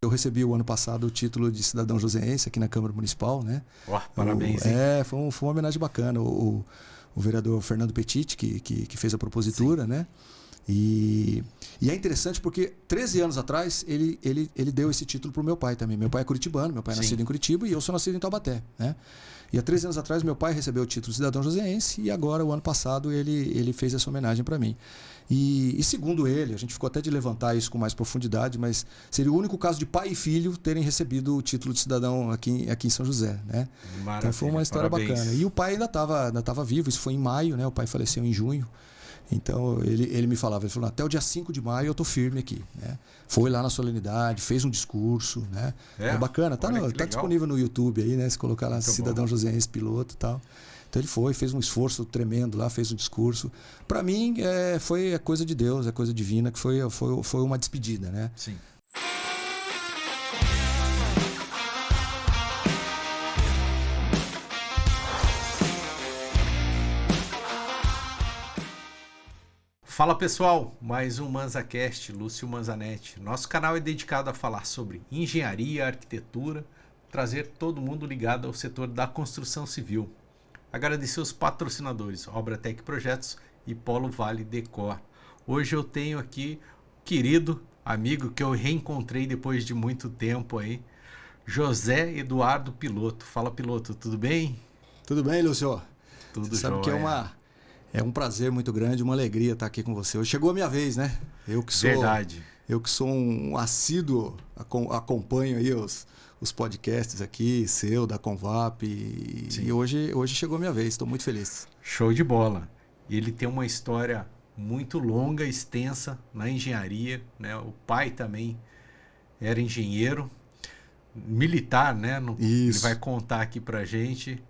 Eu recebi o ano passado o título de cidadão joseense aqui na Câmara Municipal, né? Parabéns, hein? Foi uma homenagem bacana. O vereador Fernando Petit, que fez a propositura, né? E é interessante porque 13 anos atrás ele deu esse título para o meu pai também. Meu pai é curitibano, meu pai é nascido em Curitiba e eu sou nascido em Taubaté, né? E há 13 anos atrás meu pai recebeu o título de cidadão joseense e agora, o ano passado, ele fez essa homenagem para mim. E segundo ele, a gente ficou até de levantar isso com mais profundidade, mas seria o único caso de pai e filho terem recebido o título de cidadão aqui em São José, né? Então foi uma história bacana. E o pai ainda estava vivo, isso foi em maio, né? O pai faleceu em junho. Então ele me falava, ele falou, até o dia 5 de maio eu tô firme aqui, né? Foi lá na solenidade, fez um discurso, né? É bacana, tá disponível no YouTube aí, né? Se colocar lá cidadão joseense piloto e tal. Então ele fez um esforço tremendo lá, fez um discurso. Para mim foi coisa de Deus, é coisa divina, que foi uma despedida, né? Sim. Fala pessoal, mais um ManzaCast, Lúcio Manzanetti. Nosso canal é dedicado a falar sobre engenharia, arquitetura, trazer todo mundo ligado ao setor da construção civil. Agradecer os patrocinadores, Obratec Projetos e Polo Vale Decor. Hoje eu tenho aqui um querido amigo que eu reencontrei depois de muito tempo aí, José Eduardo Piloto. Fala Piloto, tudo bem? Tudo bem, Lúcio? Tudo Você sabe que é um prazer muito grande, uma alegria estar aqui com você. Hoje chegou a minha vez, né? Verdade. Eu que sou um assíduo, acompanho aí os podcasts aqui, seu, da Convap. E hoje chegou a minha vez, estou muito feliz. Show de bola. Ele tem uma história muito longa, extensa na engenharia, né? O pai também era engenheiro, militar, né? Ele vai contar aqui pra gente.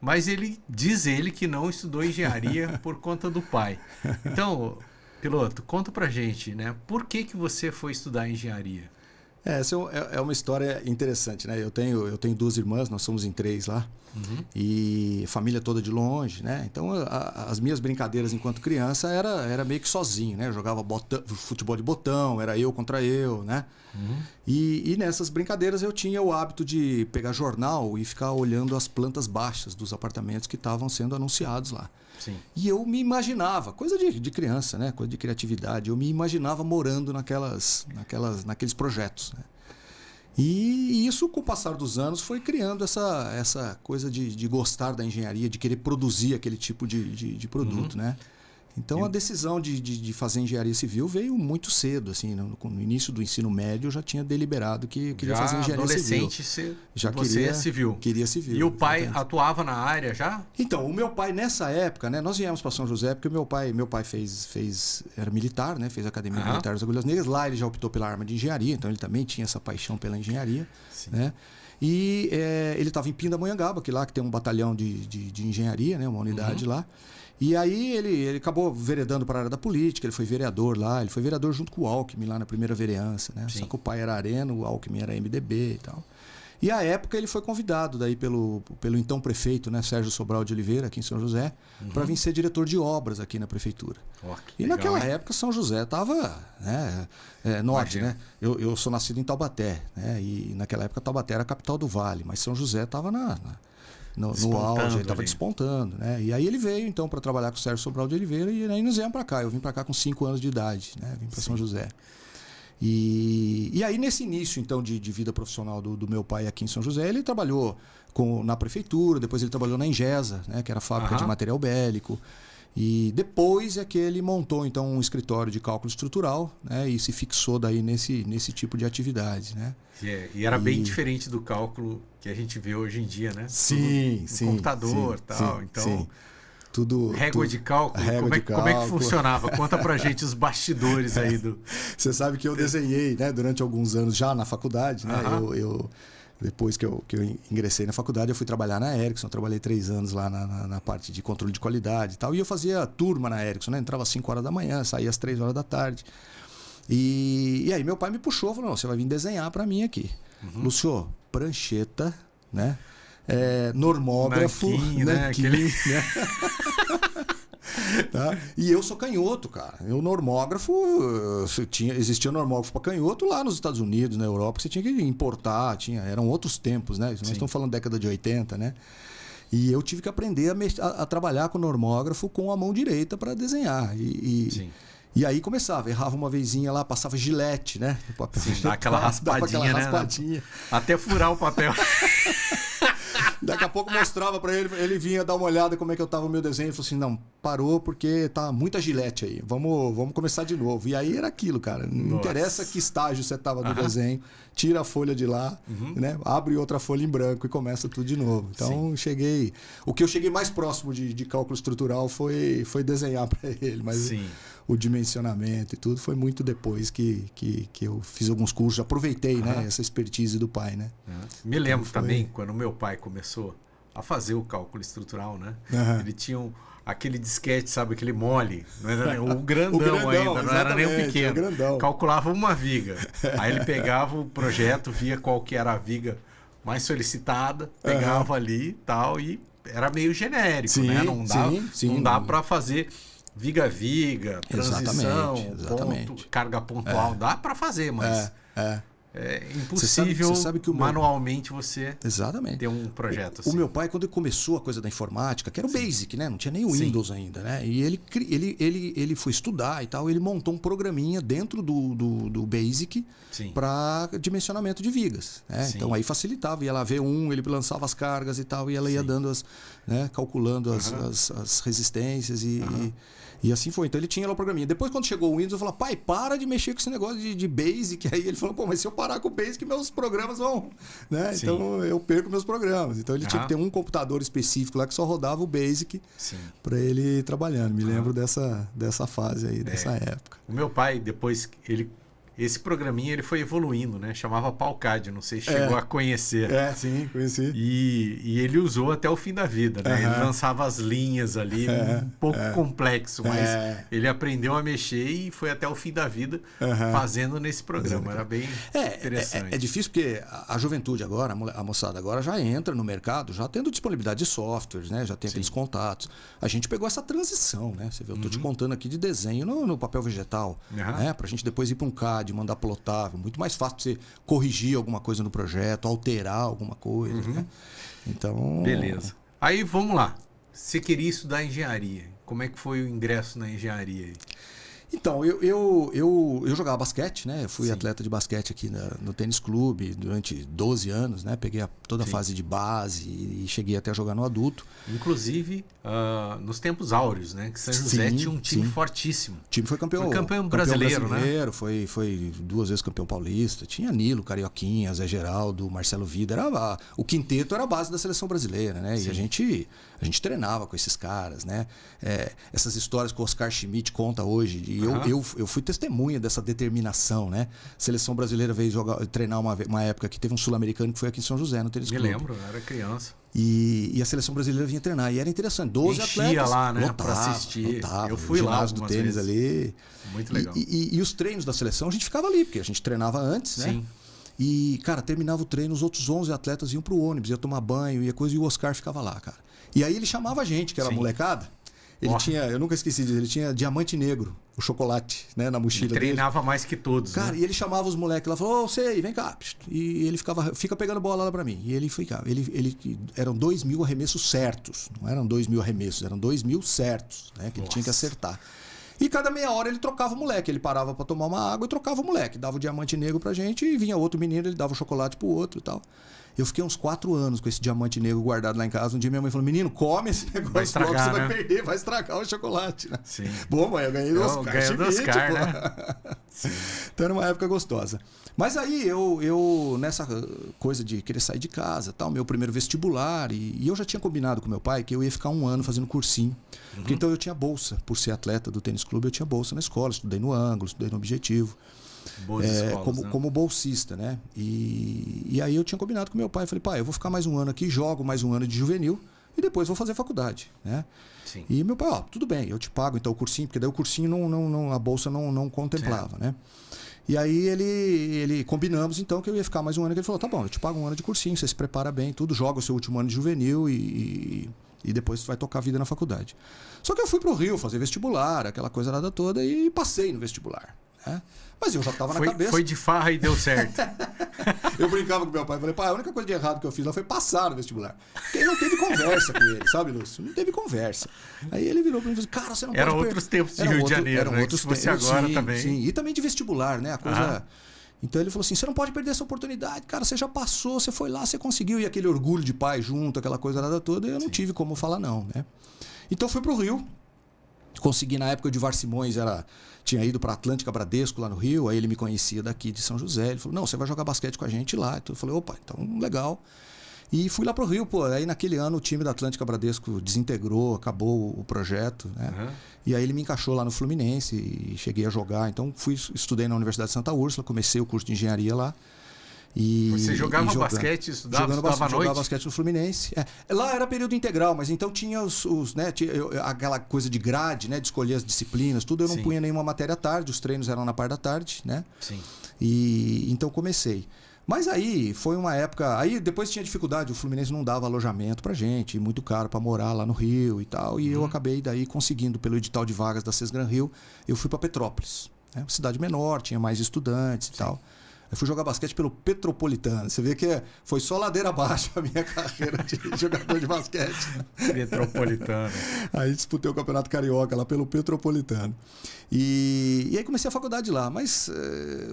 Mas diz ele que não estudou engenharia por conta do pai. Então, Piloto, conta pra gente, né? Por que você foi estudar engenharia? Essa é uma história interessante, né? Eu tenho 2 irmãs, nós somos em 3 lá. Uhum. E família toda de longe, né? Então as minhas brincadeiras enquanto criança era meio que sozinho, né? Eu jogava futebol de botão, era eu contra eu, né? Uhum. E nessas brincadeiras eu tinha o hábito de pegar jornal e ficar olhando as plantas baixas dos apartamentos que estavam sendo anunciados lá. Sim. E eu me imaginava, coisa de criança, né? Coisa de criatividade, eu me imaginava morando naqueles projetos, né? E isso, com o passar dos anos, foi criando essa coisa de gostar da engenharia, de querer produzir aquele tipo de produto, né? Então, a decisão de fazer engenharia civil veio muito cedo, assim, no início do ensino médio eu já tinha deliberado que queria fazer engenharia civil. Você é civil. Queria civil. E o pai atuava na área já? Então, o meu pai nessa época, né, nós viemos para São José porque meu pai era militar, né, fez a Academia Militar das Agulhas Negras, lá ele já optou pela arma de engenharia, então ele também tinha essa paixão pela engenharia, né? E ele estava em Pindamonhangaba, que tem um batalhão de engenharia, né, uma unidade lá. E aí ele acabou veredando para a área da política, ele foi vereador lá, ele foi vereador junto com o Alckmin lá na primeira vereança, né? Só que o pai era Arena, o Alckmin era MDB e tal. E à época ele foi convidado daí pelo então prefeito, né, Sérgio Sobral de Oliveira, aqui em São José, para vir ser diretor de obras aqui na prefeitura. E legal, naquela época São José estava, né, norte, né? Eu sou nascido em Taubaté, né? E naquela época Taubaté era a capital do Vale, mas São José estava no auge, ele estava despontando, né? E aí ele veio então para trabalhar com o Sérgio Sobral de Oliveira e aí nós viemos para cá. Eu vim para cá com 5 anos de idade, né? Vim para São José. E aí nesse início então de vida profissional do meu pai aqui em São José, ele trabalhou na prefeitura, depois ele trabalhou na Engesa, né? Que era a fábrica de material bélico. E depois é que ele montou então um escritório de cálculo estrutural, né? E se fixou daí nesse tipo de atividade, né? E era bem diferente do cálculo que a gente vê hoje em dia, né? Sim, sim. Computador e tal. Sim, então, sim. Régua de cálculo, como é que funcionava? Conta pra gente os bastidores aí do... Você sabe que eu desenhei, né, durante alguns anos já na faculdade, né? Depois que eu ingressei na faculdade, eu fui trabalhar na Ericsson. Trabalhei 3 anos lá na parte de controle de qualidade e tal. E eu fazia turma na Ericsson, né? Entrava às 5 horas da manhã, saía às 3 horas da tarde. E aí meu pai me puxou, falou, não, você vai vir desenhar para mim aqui. Lúcio, prancheta, né? Normógrafo, nanquim, né? Tá? E eu sou canhoto, cara. Eu normógrafo, existia normógrafo para canhoto lá nos Estados Unidos, na Europa, que você tinha que importar, eram outros tempos, né? Nós estamos falando década de 80, né? E eu tive que aprender a trabalhar com normógrafo com a mão direita para desenhar. E aí começava, errava uma vezinha lá, passava gilete, né? Dá aquela raspadinha, né? Raspadinha. Até furar o papel. Daqui a pouco mostrava para ele, ele vinha dar uma olhada como é que eu tava o meu desenho e falou assim, não, parou porque tá muita gilete aí, vamos começar de novo. E aí era aquilo, cara, não interessa que estágio você tava no desenho, tira a folha de lá, né? Abre outra folha em branco e começa tudo de novo. Então o que eu cheguei mais próximo de cálculo estrutural foi desenhar para ele, mas o dimensionamento e tudo foi muito depois que eu fiz alguns cursos, aproveitei, né, essa expertise do pai, né? Me lembro também quando meu pai começou a fazer o cálculo estrutural, né? Ele tinha aquele disquete, sabe, aquele mole, não era o grandão ainda, não era nem o pequeno. Calculava uma viga. Aí ele pegava o projeto, via qual que era a viga mais solicitada, pegava ali e tal, e era meio genérico, né? Não dá para fazer viga, transição, ponto, carga pontual, dá para fazer, mas é impossível você sabe que manualmente você ter um projeto assim. O meu pai, quando ele começou a coisa da informática, que era o Basic, né? Não tinha nem o Windows ainda, né? E ele foi estudar e tal, ele montou um programinha dentro do Basic para dimensionamento de vigas, né? Então aí facilitava, ia lá ver ele lançava as cargas e tal, e ela ia dando calculando as resistências e assim foi. Então ele tinha lá o programinha. Depois, quando chegou o Windows, eu falei, pai, para de mexer com esse negócio de Basic. Aí ele falou, pô, mas se eu parar com o Basic, meus programas vão, né? Então eu perco meus programas. Então ele tinha que ter um computador específico lá que só rodava o Basic para ele ir trabalhando. Me lembro dessa fase aí, dessa época. O meu pai, depois, esse programinha ele foi evoluindo, né? Chamava Palcad, não sei se chegou a conhecer. Sim, conheci. E ele usou até o fim da vida, né? Ele lançava as linhas ali, um pouco complexo, mas ele aprendeu a mexer e foi até o fim da vida fazendo nesse programa. Era bem interessante. É difícil porque a juventude agora, a moçada agora já entra no mercado, já tendo disponibilidade de softwares, né? Já tem aqueles contatos. A gente pegou essa transição, né? Você vê, eu tô te contando aqui de desenho no papel vegetal, né? Pra gente depois ir para um CAD, mandar plotar, muito mais fácil você corrigir alguma coisa no projeto, alterar alguma coisa, né? Então... Beleza. Aí, vamos lá. Você queria estudar engenharia. Como é que foi o ingresso na engenharia aí? Então, eu jogava basquete, né? Eu fui atleta de basquete aqui no tênis clube durante 12 anos, né? Peguei toda a fase de base e cheguei até a jogar no adulto. Inclusive, nos tempos áureos, né? Que São José tinha um time fortíssimo. O time foi campeão brasileiro, né? Foi 2 vezes campeão paulista. Tinha Nilo, Carioquinha, Zé Geraldo, Marcelo Vida. O quinteto era a base da seleção brasileira, né? E a gente treinava com esses caras, né? Essas histórias que o Oscar Schmidt conta hoje. Eu fui testemunha dessa determinação, né? A seleção brasileira veio treinar uma época que teve um sul-americano que foi aqui em São José, no tênis clube. Me lembro, eu era criança. E a seleção brasileira vinha treinar. E era interessante, 12 Enchia atletas. lá, né? Para assistir. Eu fui lá algumas do tênis vezes. Ali. Muito legal. E os treinos da seleção, a gente ficava ali, porque a gente treinava antes, né? E, cara, terminava o treino, os outros 11 atletas iam pro ônibus, ia tomar banho, ia coisa, e o Oscar ficava lá, cara. E aí ele chamava a gente, que era molecada. Ele tinha, eu nunca esqueci disso, ele tinha diamante negro, o chocolate, né, na mochila dele. Treinava mais que todos, cara, né? E ele chamava os moleques lá, falou, sei, vem cá. E ele fica pegando bola lá pra mim. E ele ficava, eram 2.000 arremessos certos, não eram 2.000 arremessos, eram 2.000 certos, né, que ele tinha que acertar. E cada meia hora ele trocava o moleque, ele parava pra tomar uma água e trocava o moleque, dava o diamante negro pra gente e vinha outro menino, ele dava o chocolate pro outro e tal. Eu fiquei uns 4 anos com esse diamante negro guardado lá em casa. Um dia minha mãe falou, menino, come esse negócio, vai estragar, logo você né? vai perder, vai estragar o chocolate. Né? Sim. Bom, mãe, eu ganhei do Oscar, né? Então era uma época gostosa. Mas aí eu nessa coisa de querer sair de casa, tal, meu primeiro vestibular, e eu já tinha combinado com meu pai que eu ia ficar 1 ano fazendo cursinho. Porque então eu tinha bolsa, por ser atleta do tênis clube, eu tinha bolsa na escola, estudei no Ângulo, estudei no Objetivo. Escolas, como bolsista, né? E aí eu tinha combinado com meu pai, falei, pai, eu vou ficar mais 1 ano aqui, jogo mais 1 ano de juvenil e depois vou fazer faculdade, né? Sim. E meu pai, tudo bem, eu te pago então o cursinho, porque daí o cursinho a bolsa não contemplava, né? E aí ele combinamos então que eu ia ficar mais 1 ano, que ele falou, tá bom, eu te pago 1 ano de cursinho, você se prepara bem, tudo, joga o seu último ano de juvenil e E depois você vai tocar a vida na faculdade. Só que eu fui pro Rio fazer vestibular, aquela coisa nada toda, e passei no vestibular. Né? Mas eu já estava na cabeça. Foi de farra e deu certo. Eu brincava com meu pai, falei, pai, a única coisa de errado que eu fiz lá foi passar no vestibular. Porque ele não teve conversa com ele, sabe, Lúcio? Não teve conversa. Aí ele virou para mim e falou, cara, você não pode... Eram outros tempos de Rio de Janeiro, eram né? outros Se fosse agora sim, também. Sim, e também de vestibular, né? A coisa... Então ele falou assim, você não pode perder essa oportunidade, cara, você já passou, você foi lá, você conseguiu. E aquele orgulho de pai junto, aquela coisa nada toda, eu não tive como falar não, né? Então fui pro Rio, consegui na época o Divar Simões, tinha ido para Atlântica Bradesco lá no Rio, aí ele me conhecia daqui de São José, ele falou, não, você vai jogar basquete com a gente lá. Então eu falei, opa, então legal. E fui lá pro Rio, pô, aí naquele ano o time da Atlântica Bradesco desintegrou, acabou o projeto, né? E aí ele me encaixou lá no Fluminense e cheguei a jogar. Então estudei na Universidade de Santa Úrsula, comecei o curso de engenharia lá. Você jogava basquete, estudava à noite? Jogava basquete no Fluminense. Lá era período integral, mas então tinha aquela coisa de grade, né, de escolher as disciplinas, tudo. Eu não punha nenhuma matéria à tarde, os treinos eram na parte da tarde, né? Sim. E então comecei. Mas aí foi uma época... Aí depois tinha dificuldade, o Fluminense não dava alojamento pra gente, muito caro pra morar lá no Rio e tal. E eu acabei daí conseguindo, pelo edital de vagas da Sesgran Rio, eu fui pra Petrópolis. Né? Cidade menor, tinha mais estudantes e tal. Eu fui jogar basquete pelo Petropolitano. Você vê que foi só ladeira abaixo a minha carreira de jogador de basquete. Metropolitano. Aí disputei o Campeonato Carioca lá pelo Petropolitano. E aí comecei a faculdade lá. Mas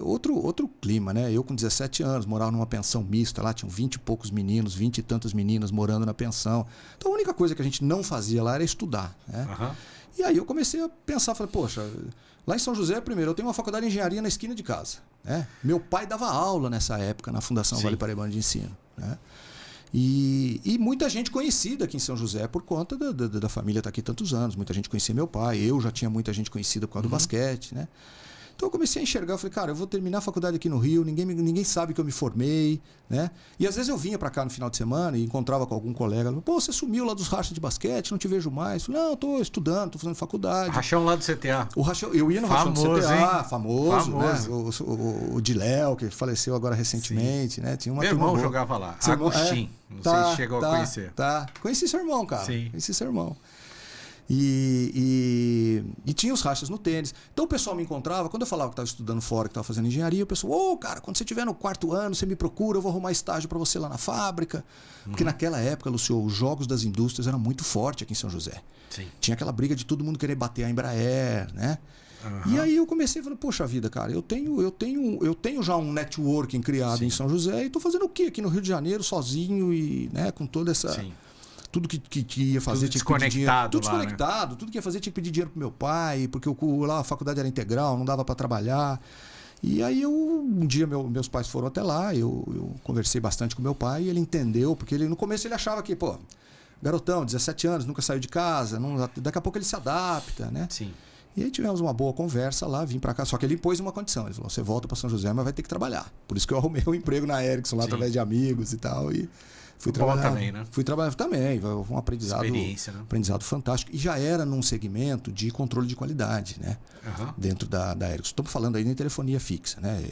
outro clima, né? Eu com 17 anos, morava numa pensão mista lá. Tinham 20 e poucos meninos, 20 e tantas meninas morando na pensão. Então a única coisa que a gente não fazia lá era estudar, né? E aí eu comecei a pensar, falei, poxa, lá em São José, primeiro, eu tenho uma faculdade de engenharia na esquina de casa. Né? Meu pai dava aula nessa época na Fundação Vale Paraibano de Ensino. Né? E muita gente conhecida aqui em São José por conta da família estar aqui tantos anos. Muita gente conhecia meu pai, eu já tinha muita gente conhecida por causa do basquete, né? Então eu comecei a enxergar, eu falei, cara, eu vou terminar a faculdade aqui no Rio, ninguém sabe que eu me formei, né? E às vezes eu vinha para cá no final de semana e encontrava com algum colega, pô, você sumiu lá dos rachas de basquete, não te vejo mais. Eu falei, não, eu tô estudando, tô fazendo faculdade. Rachão lá do CTA. O rachão, eu ia no rachão do CTA, famoso, né? O Diléu, que faleceu agora recentemente, né? Tinha uma meu irmão jogava lá, Agostinho, não sei se chegou a conhecer. Conheci seu irmão, cara. Sim. Conheci seu irmão. E tinha os rachas no tênis. Então o pessoal me encontrava, quando eu falava que estava estudando fora, que estava fazendo engenharia, o pessoal, cara, quando você estiver no 4º ano, você me procura, eu vou arrumar estágio para você lá na fábrica. Porque naquela época, Lúcio, os jogos das indústrias eram muito fortes aqui em São José. Sim. Tinha aquela briga de todo mundo querer bater a Embraer, né? E aí eu comecei a falar, poxa vida, cara, eu tenho já um networking criado em São José e estou fazendo o quê aqui no Rio de Janeiro, sozinho e, né, com toda essa... Sim. Tudo que ia fazer tudo tinha que pedir dinheiro. Tudo lá, desconectado. Né? Tudo que ia fazer tinha que pedir dinheiro pro meu pai, porque lá a faculdade era integral, não dava para trabalhar. E aí um dia meus pais foram até lá, eu conversei bastante com meu pai e ele entendeu, porque no começo ele achava que, pô, garotão, 17 anos, nunca saiu de casa, daqui a pouco ele se adapta, né? Sim. E aí tivemos uma boa conversa lá, vim para cá, só que ele impôs uma condição, ele falou, você volta para São José, mas vai ter que trabalhar. Por isso que eu arrumei um emprego na Ericsson lá, através de amigos e tal, e fui trabalhar também, né? Fui trabalhar também, foi um aprendizado, experiência, né? Aprendizado fantástico. E já era num segmento de controle de qualidade, né? Dentro da Ericsson. Estamos falando aí em telefonia fixa, né?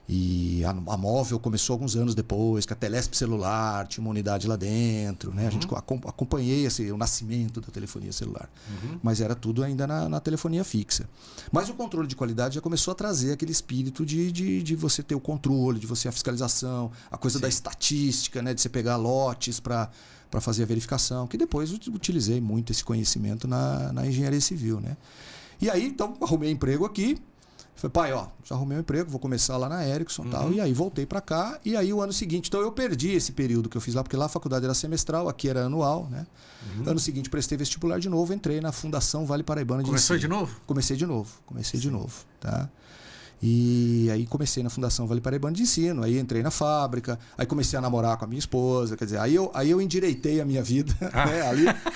E a móvel começou alguns anos depois, que a Telesp celular tinha uma unidade lá dentro, né? A gente acompanhei o nascimento da telefonia celular. Mas era tudo ainda na telefonia fixa. Mas o controle de qualidade já começou a trazer aquele espírito de você ter o controle, de você a fiscalização, a coisa da estatística, né? De você pegar lotes para fazer a verificação, que depois eu utilizei muito esse conhecimento na engenharia civil, né? E aí, então, arrumei emprego aqui. Falei, pai, ó, já arrumei um emprego, vou começar lá na Ericsson e tal. E aí voltei para cá. E aí o ano seguinte, então eu perdi esse período que eu fiz lá, porque lá a faculdade era semestral, aqui era anual, né? Ano seguinte prestei vestibular de novo, entrei na Fundação Vale Paraibano de Ensino. Começou de novo? Comecei de novo, tá? E aí comecei na Fundação Vale Paraibano de Ensino, aí entrei na fábrica, aí comecei a namorar com a minha esposa, quer dizer, aí eu endireitei a minha vida, né?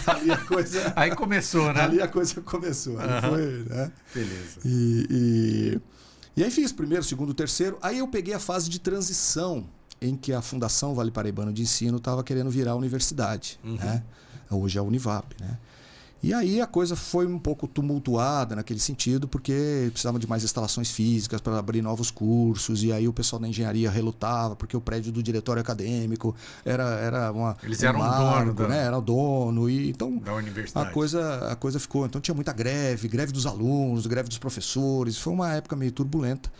Ali a coisa... Aí começou, né? Ali a coisa começou, aí foi, né? Beleza. E aí fiz primeiro, segundo, terceiro, aí eu peguei a fase de transição em que a Fundação Vale Paraibano de Ensino estava querendo virar universidade, né? Hoje é a Univap, né? E aí a coisa foi um pouco tumultuada naquele sentido, porque precisavam de mais instalações físicas para abrir novos cursos, e aí o pessoal da engenharia relutava, porque o prédio do diretório acadêmico era Eles eram dono, né? Era o dono, e então da universidade. a coisa ficou. Então tinha muita greve dos alunos, greve dos professores, foi uma época meio turbulenta.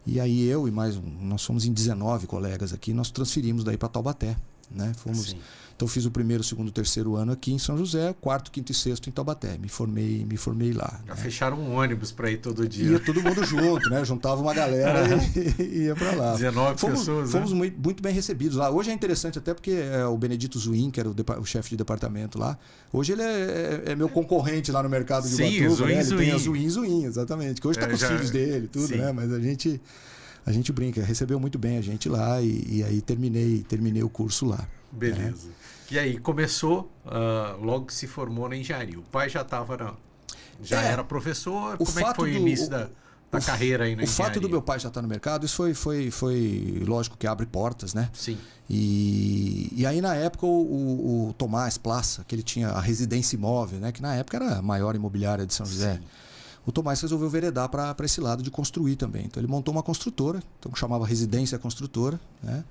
E aí eu e nós fomos em 19 colegas aqui, nós transferimos daí para Taubaté, né? Fomos... Então fiz o primeiro, segundo, terceiro ano aqui em São José, quarto, quinto e sexto em Taubaté. Me formei lá. Já fecharam um ônibus para ir todo dia. Ia todo mundo junto, né? Juntava uma galera e ia para lá. 19 pessoas. Fomos muito bem recebidos lá. Hoje é interessante até porque o Benedito Zuin, que era o chefe de departamento lá, hoje ele é meu concorrente lá no mercado de Ubatuba. Né? Ele tem a Zuin, exatamente. Que hoje está com os filhos dele, tudo, sim. né? Mas a gente brinca, recebeu muito bem a gente lá e aí terminei o curso lá. Beleza. E aí, começou, logo que se formou na engenharia. O pai já estava era professor. Como é que foi o início da carreira aí na engenharia? O fato do meu pai já estar no mercado, isso foi lógico que abre portas, né? Sim. E aí, na época, o Tomás Plaça, que ele tinha a residência imóvel, né? Que na época era a maior imobiliária de São José. Sim. O Tomás resolveu veredar para esse lado de construir também. Então, ele montou uma construtora, que chamava Residência Construtora, né?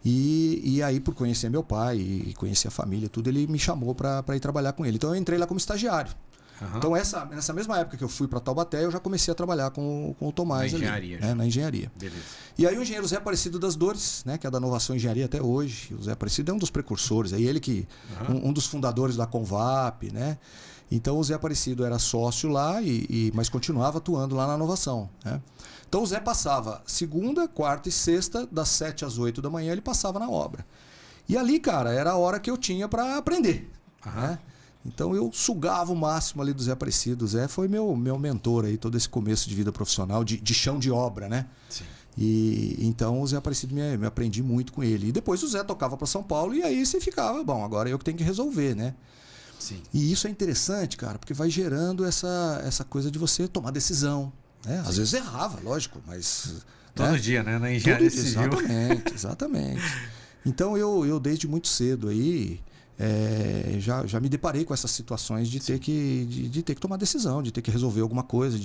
E aí, por conhecer meu pai e conhecer a família, tudo, ele me chamou para ir trabalhar com ele. Então, eu entrei lá como estagiário. Uhum. Então, nessa mesma época que eu fui para Taubaté, eu já comecei a trabalhar com o Tomás ali. Na engenharia. Beleza. E aí, o engenheiro Zé Aparecido das Dores, né, que é da Inovação Engenharia até hoje. O Zé Aparecido é um dos precursores. Aí ele que um dos fundadores da Convap, né? Então, o Zé Aparecido era sócio lá, mas continuava atuando lá na inovação, né? Então o Zé passava segunda, quarta e sexta, das 7 às 8 da manhã, ele passava na obra. E ali, cara, era a hora que eu tinha para aprender. Né? Então eu sugava o máximo ali do Zé Aparecido. O Zé foi meu mentor aí, todo esse começo de vida profissional, de chão de obra, né? Sim. E então o Zé Aparecido me aprendi muito com ele. E depois o Zé tocava para São Paulo e aí você ficava, bom, agora eu que tenho que resolver, né? Sim. E isso é interessante, cara, porque vai gerando essa coisa de você tomar decisão. Às vezes errava, lógico, mas... Todo dia, né? Na engenharia civil. Exatamente. Então, eu desde muito cedo aí, já me deparei com essas situações de ter que tomar decisão, de ter que resolver alguma coisa,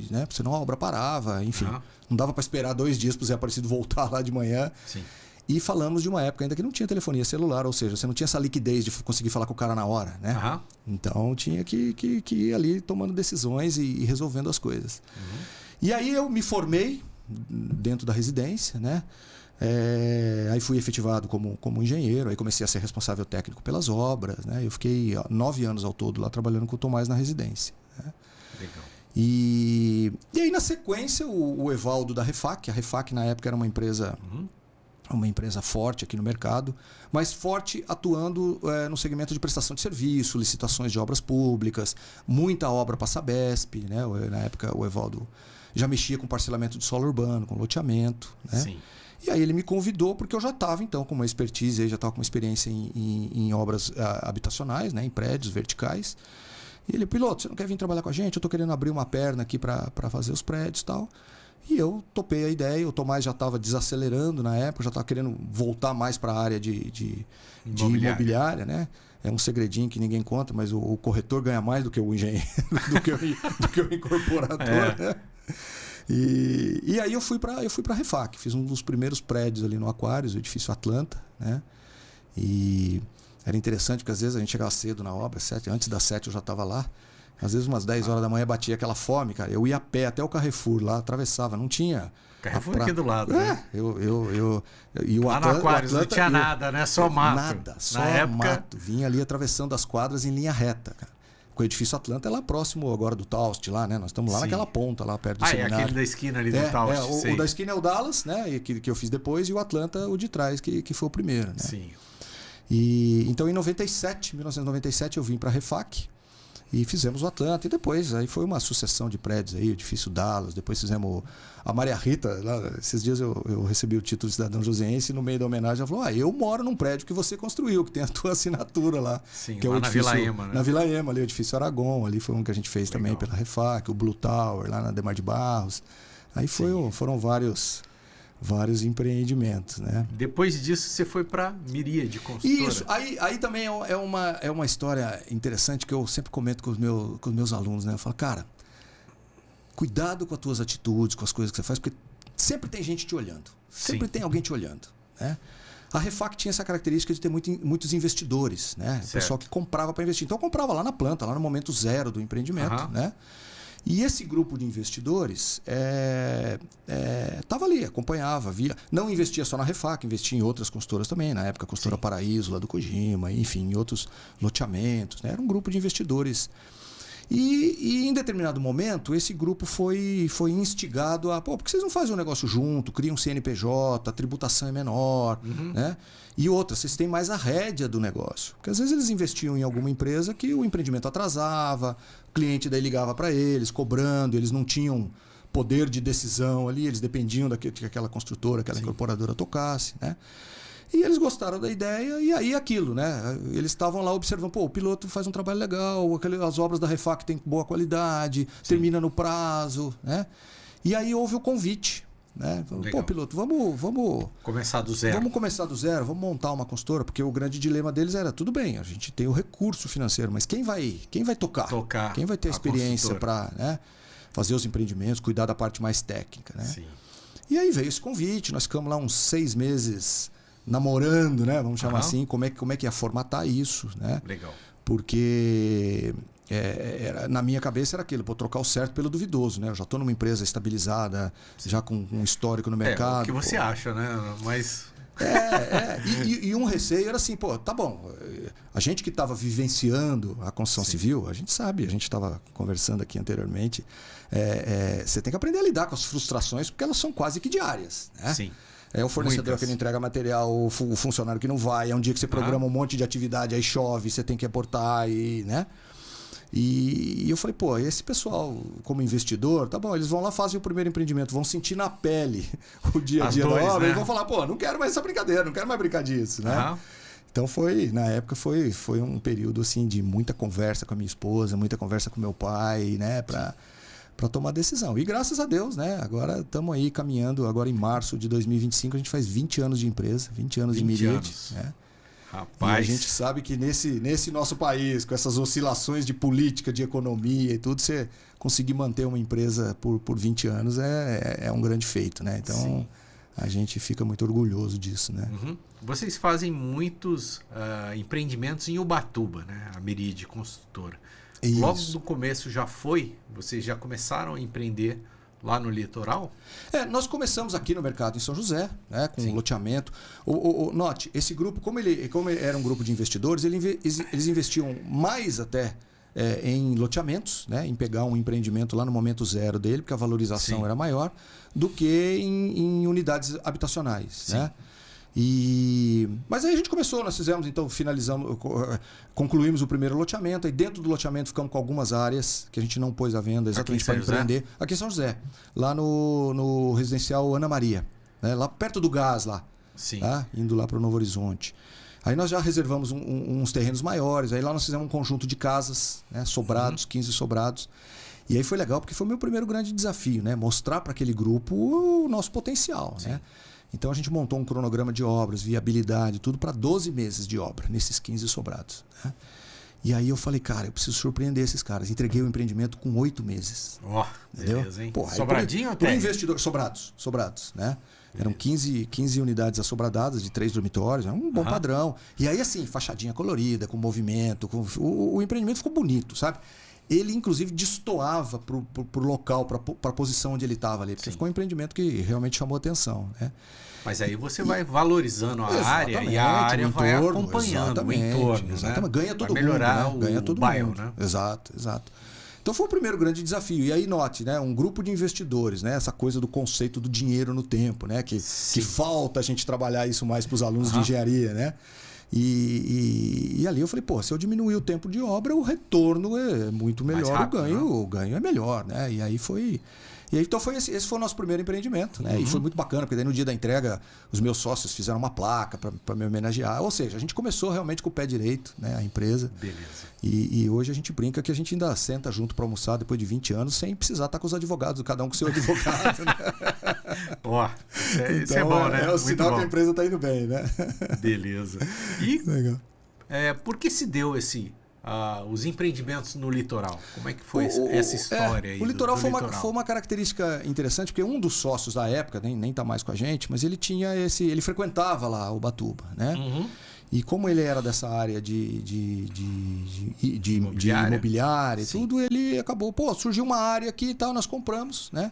né? Senão a obra parava, enfim. Não dava para esperar 2 dias para o Zé Aparecido voltar lá de manhã. Sim. E falamos de uma época ainda que não tinha telefonia celular, ou seja, você não tinha essa liquidez de conseguir falar com o cara na hora, né? Uhum. Então tinha que ir ali tomando decisões e resolvendo as coisas. Uhum. E aí eu me formei dentro da residência, né? Aí fui efetivado como engenheiro, aí comecei a ser responsável técnico pelas obras, né? Eu fiquei 9 anos ao todo lá trabalhando com o Tomás na residência. Né? Legal. E aí na sequência o Evaldo da Refac, a Refac na época era uma empresa... Uma empresa forte aqui no mercado, mas forte atuando no segmento de prestação de serviço, licitações de obras públicas, muita obra para a Sabesp, né? Na época o Evaldo já mexia com parcelamento de solo urbano, com loteamento, né? Sim. E aí ele me convidou porque eu já estava então com uma expertise, já estava com uma experiência em obras habitacionais, né? Em prédios verticais. E ele, piloto, você não quer vir trabalhar com a gente? Eu estou querendo abrir uma perna aqui para fazer os prédios e tal. E eu topei a ideia, o Tomás já estava desacelerando na época, já estava querendo voltar mais para a área de imobiliária, né? É um segredinho que ninguém conta, mas o corretor ganha mais do que o engenheiro, do que o incorporador, né? E aí eu fui para a Refac, fiz um dos primeiros prédios ali no Aquários, o edifício Atlanta, né? E era interessante porque às vezes a gente chegava cedo na obra, antes das 7 eu já estava lá. Às vezes umas 10 horas da manhã batia aquela fome, cara. Eu ia a pé até o Carrefour lá, atravessava, não tinha... Carrefour aqui do lado, né? E o lá Atlanta, no Aquários não tinha nada, né? Só mato. Nada, só na época... mato. Vinha ali atravessando as quadras em linha reta, cara. O edifício Atlanta é lá próximo agora do Taust, lá, né? Nós estamos lá naquela ponta, lá perto do seminário. É aquele da esquina ali do Taust. O da esquina é o Dallas, né? Que eu fiz depois, e o Atlanta, o de trás, que foi o primeiro, né? Sim. E então em 1997 eu vim para a Refac. E fizemos o Atlanta, e depois aí foi uma sucessão de prédios aí, o edifício Dallas, depois fizemos a Maria Rita, lá, esses dias eu recebi o título de cidadão joseense e no meio da homenagem ela falou, eu moro num prédio que você construiu, que tem a tua assinatura lá. Sim, que lá é o edifício, na Vila Ema, né? Na Vila Ema, ali o edifício Aragon, ali foi um que a gente fez também pela Refac, o Blue Tower, lá na Demar de Barros. Aí foram vários vários empreendimentos, né? Depois disso, você foi para Miríade Construtora. Isso, aí também é uma história interessante que eu sempre comento com os meus alunos, né? Eu falo, cara, cuidado com as tuas atitudes, com as coisas que você faz, porque sempre tem gente te olhando. Sempre tem alguém te olhando, né? A Refac tinha essa característica de ter muitos investidores, né? O pessoal que comprava para investir. Então eu comprava lá na planta, lá no momento zero do empreendimento, né? E esse grupo de investidores estava ali, acompanhava, via. Não investia só na Refac, investia em outras consultoras também. Na época, a consultora Paraíso, lá do Kojima, enfim, em outros loteamentos, né? Era um grupo de investidores. E em determinado momento, esse grupo foi instigado a... por que vocês não fazem um negócio junto? Criam um CNPJ, a tributação é menor, né? E outra, vocês têm mais a rédea do negócio. Porque às vezes eles investiam em alguma empresa que o empreendimento atrasava, o cliente daí ligava para eles, cobrando, eles não tinham poder de decisão ali, eles dependiam que aquela construtora, aquela incorporadora tocasse, né? E eles gostaram da ideia e aí aquilo, né? Eles estavam lá observando, o piloto faz um trabalho legal, as obras da Refac têm boa qualidade, termina no prazo, né? E aí houve o convite, né? Piloto, vamos começar do zero. Vamos começar do zero, vamos montar uma consultora, porque o grande dilema deles era, tudo bem, a gente tem o recurso financeiro, mas quem vai tocar? Quem vai ter a experiência para, né, fazer os empreendimentos, cuidar da parte mais técnica, né? Sim. E aí veio esse convite, nós ficamos lá uns 6 meses namorando, né? Vamos chamar assim, como é que ia formatar isso, né? Legal. Porque na minha cabeça era aquilo, trocar o certo pelo duvidoso, né? Eu já estou numa empresa estabilizada, já com um histórico no mercado. O que você acha, né? Mas... E um receio era assim, tá bom, a gente que estava vivenciando a construção civil, a gente sabe, a gente estava conversando aqui anteriormente, você tem que aprender a lidar com as frustrações, porque elas são quase que diárias, né? Sim. É o fornecedor que não entrega material, o funcionário que não vai, é um dia que você programa um monte de atividade, aí chove, você tem que aportar, né? E eu falei, esse pessoal, como investidor, tá bom, eles vão lá, fazem o primeiro empreendimento, vão sentir na pele o dia a dia da obra, né? E vão falar, não quero mais essa brincadeira, não quero mais brincar disso, né? Então na época foi um período assim de muita conversa com a minha esposa, muita conversa com meu pai, né? Para tomar decisão. E graças a Deus, né? Agora estamos aí caminhando, agora em março de 2025 a gente faz 20 anos de empresa, 20 anos de Miríade. Né? Rapaz. E a gente sabe que nesse nosso país, com essas oscilações de política, de economia e tudo, você conseguir manter uma empresa por 20 anos é um grande feito, né? Então a gente fica muito orgulhoso disso, né? Vocês fazem muitos empreendimentos em Ubatuba, né? A Miríade Construtora. Isso. Logo no começo vocês já começaram a empreender lá no litoral? Nós começamos aqui no mercado em São José, né, com um loteamento. Note, esse grupo, como ele era um grupo de investidores, eles investiam mais até em loteamentos, né, em pegar um empreendimento lá no momento zero dele, porque a valorização era maior, do que em unidades habitacionais. Né? Mas aí a gente começou, nós fizemos, então concluímos o primeiro loteamento, aí dentro do loteamento ficamos com algumas áreas que a gente não pôs à venda exatamente para empreender. Aqui em São José, lá no residencial Ana Maria, né? Lá perto do gás, lá, tá? Indo lá para o Novo Horizonte. Aí nós já reservamos uns terrenos maiores, aí lá nós fizemos um conjunto de casas, né? Sobrados, 15 sobrados. E aí foi legal, porque foi o meu primeiro grande desafio, né? Mostrar para aquele grupo o nosso potencial, né? Então a gente montou um cronograma de obras, viabilidade, tudo para 12 meses de obra, nesses 15 sobrados. Né? E aí eu falei, cara, eu preciso surpreender esses caras. Entreguei o empreendimento com 8 meses. Beleza, hein? Sobradinho até? Para o investidor, sobrados, né? Eram 15 unidades assobradadas de 3 dormitórios, era um bom padrão. E aí assim, fachadinha colorida, com movimento, o empreendimento ficou bonito, sabe? Ele, inclusive, destoava para o local, para a posição onde ele estava ali. Porque ficou um empreendimento que realmente chamou atenção. Né? Mas aí você vai valorizando a área e a área vai acompanhando o entorno. Né? Ganha todo mundo. Melhorar mundo, né? Ganha todo bairro, mundo. Né? Exato. Então foi o primeiro grande desafio. E aí note, né? Um grupo de investidores, né? Essa coisa do conceito do dinheiro no tempo, né? Que falta a gente trabalhar isso mais para os alunos de engenharia, né? E ali eu falei, se eu diminuir o tempo de obra, o retorno é muito melhor, rápido, o ganho é melhor, né? E aí foi E aí, então esse foi o nosso primeiro empreendimento, né? E foi muito bacana, porque daí no dia da entrega os meus sócios fizeram uma placa para me homenagear. Ou seja, a gente começou realmente com o pé direito, né? A empresa. Beleza. E hoje a gente brinca que a gente ainda senta junto para almoçar depois de 20 anos sem precisar estar com os advogados, cada um com o seu advogado. Né? Ó, isso é bom, né? É o sinal que a empresa está indo bem, né? Beleza. E legal. Por que se deu os empreendimentos no litoral? Como é que foi essa história aí? O litoral do foi litoral? Uma característica interessante, porque um dos sócios da época, nem está mais com a gente, mas ele tinha ele frequentava lá Ubatuba, né? E como ele era dessa área de imobiliária e tudo, ele acabou, surgiu uma área aqui e tal, nós compramos, né?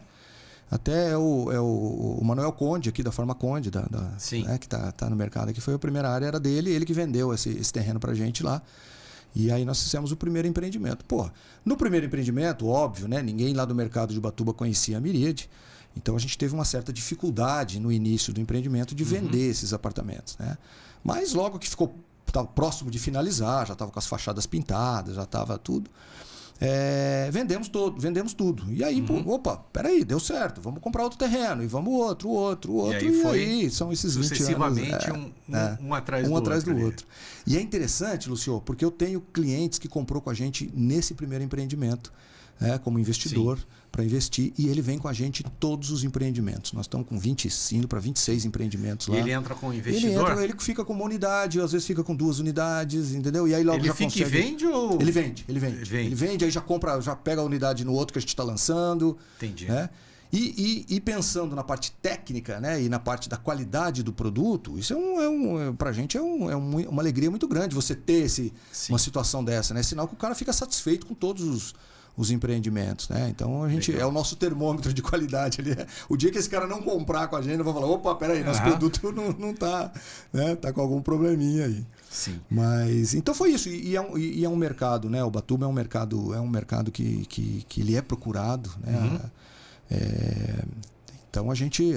Até o Manuel Conde, aqui da Forma Conde, né, que tá no mercado aqui, foi a primeira área, era dele, ele que vendeu esse terreno pra gente lá. E aí nós fizemos o primeiro empreendimento. No primeiro empreendimento, óbvio, né, ninguém lá do mercado de Ubatuba conhecia a Miríade, então a gente teve uma certa dificuldade no início do empreendimento de vender esses apartamentos, né? Mas logo que estava próximo de finalizar, já estava com as fachadas pintadas, já estava tudo. Vendemos tudo. E aí, peraí, deu certo, vamos comprar outro terreno, e vamos outro. E aí são esses 20 anos. Sucessivamente, um atrás do outro. E é interessante, Lúcio, porque eu tenho clientes que comprou com a gente nesse primeiro empreendimento, como investidor, para investir, e ele vem com a gente em todos os empreendimentos. Nós estamos com 25 para 26 empreendimentos lá. E ele entra com o investidor? Ele fica com uma unidade, às vezes fica com 2 unidades, entendeu? E aí logo ele já fica consegue... e vende ou... Ele vende. Ele vende, aí já compra, já pega a unidade no outro que a gente está lançando. Entendi. Né? E pensando na parte técnica, né, e na parte da qualidade do produto, isso pra gente uma alegria muito grande você ter uma situação dessa, né? Sinal que o cara fica satisfeito com todos os empreendimentos, né? Então a gente é o nosso termômetro de qualidade ali. O dia que esse cara não comprar com a gente, eu vou falar, opa, peraí, nosso produto não tá, né? Tá com algum probleminha aí. Sim. Mas então foi isso. E é um mercado, né? O Ubatuba é um mercado que ele é procurado, né? Então a gente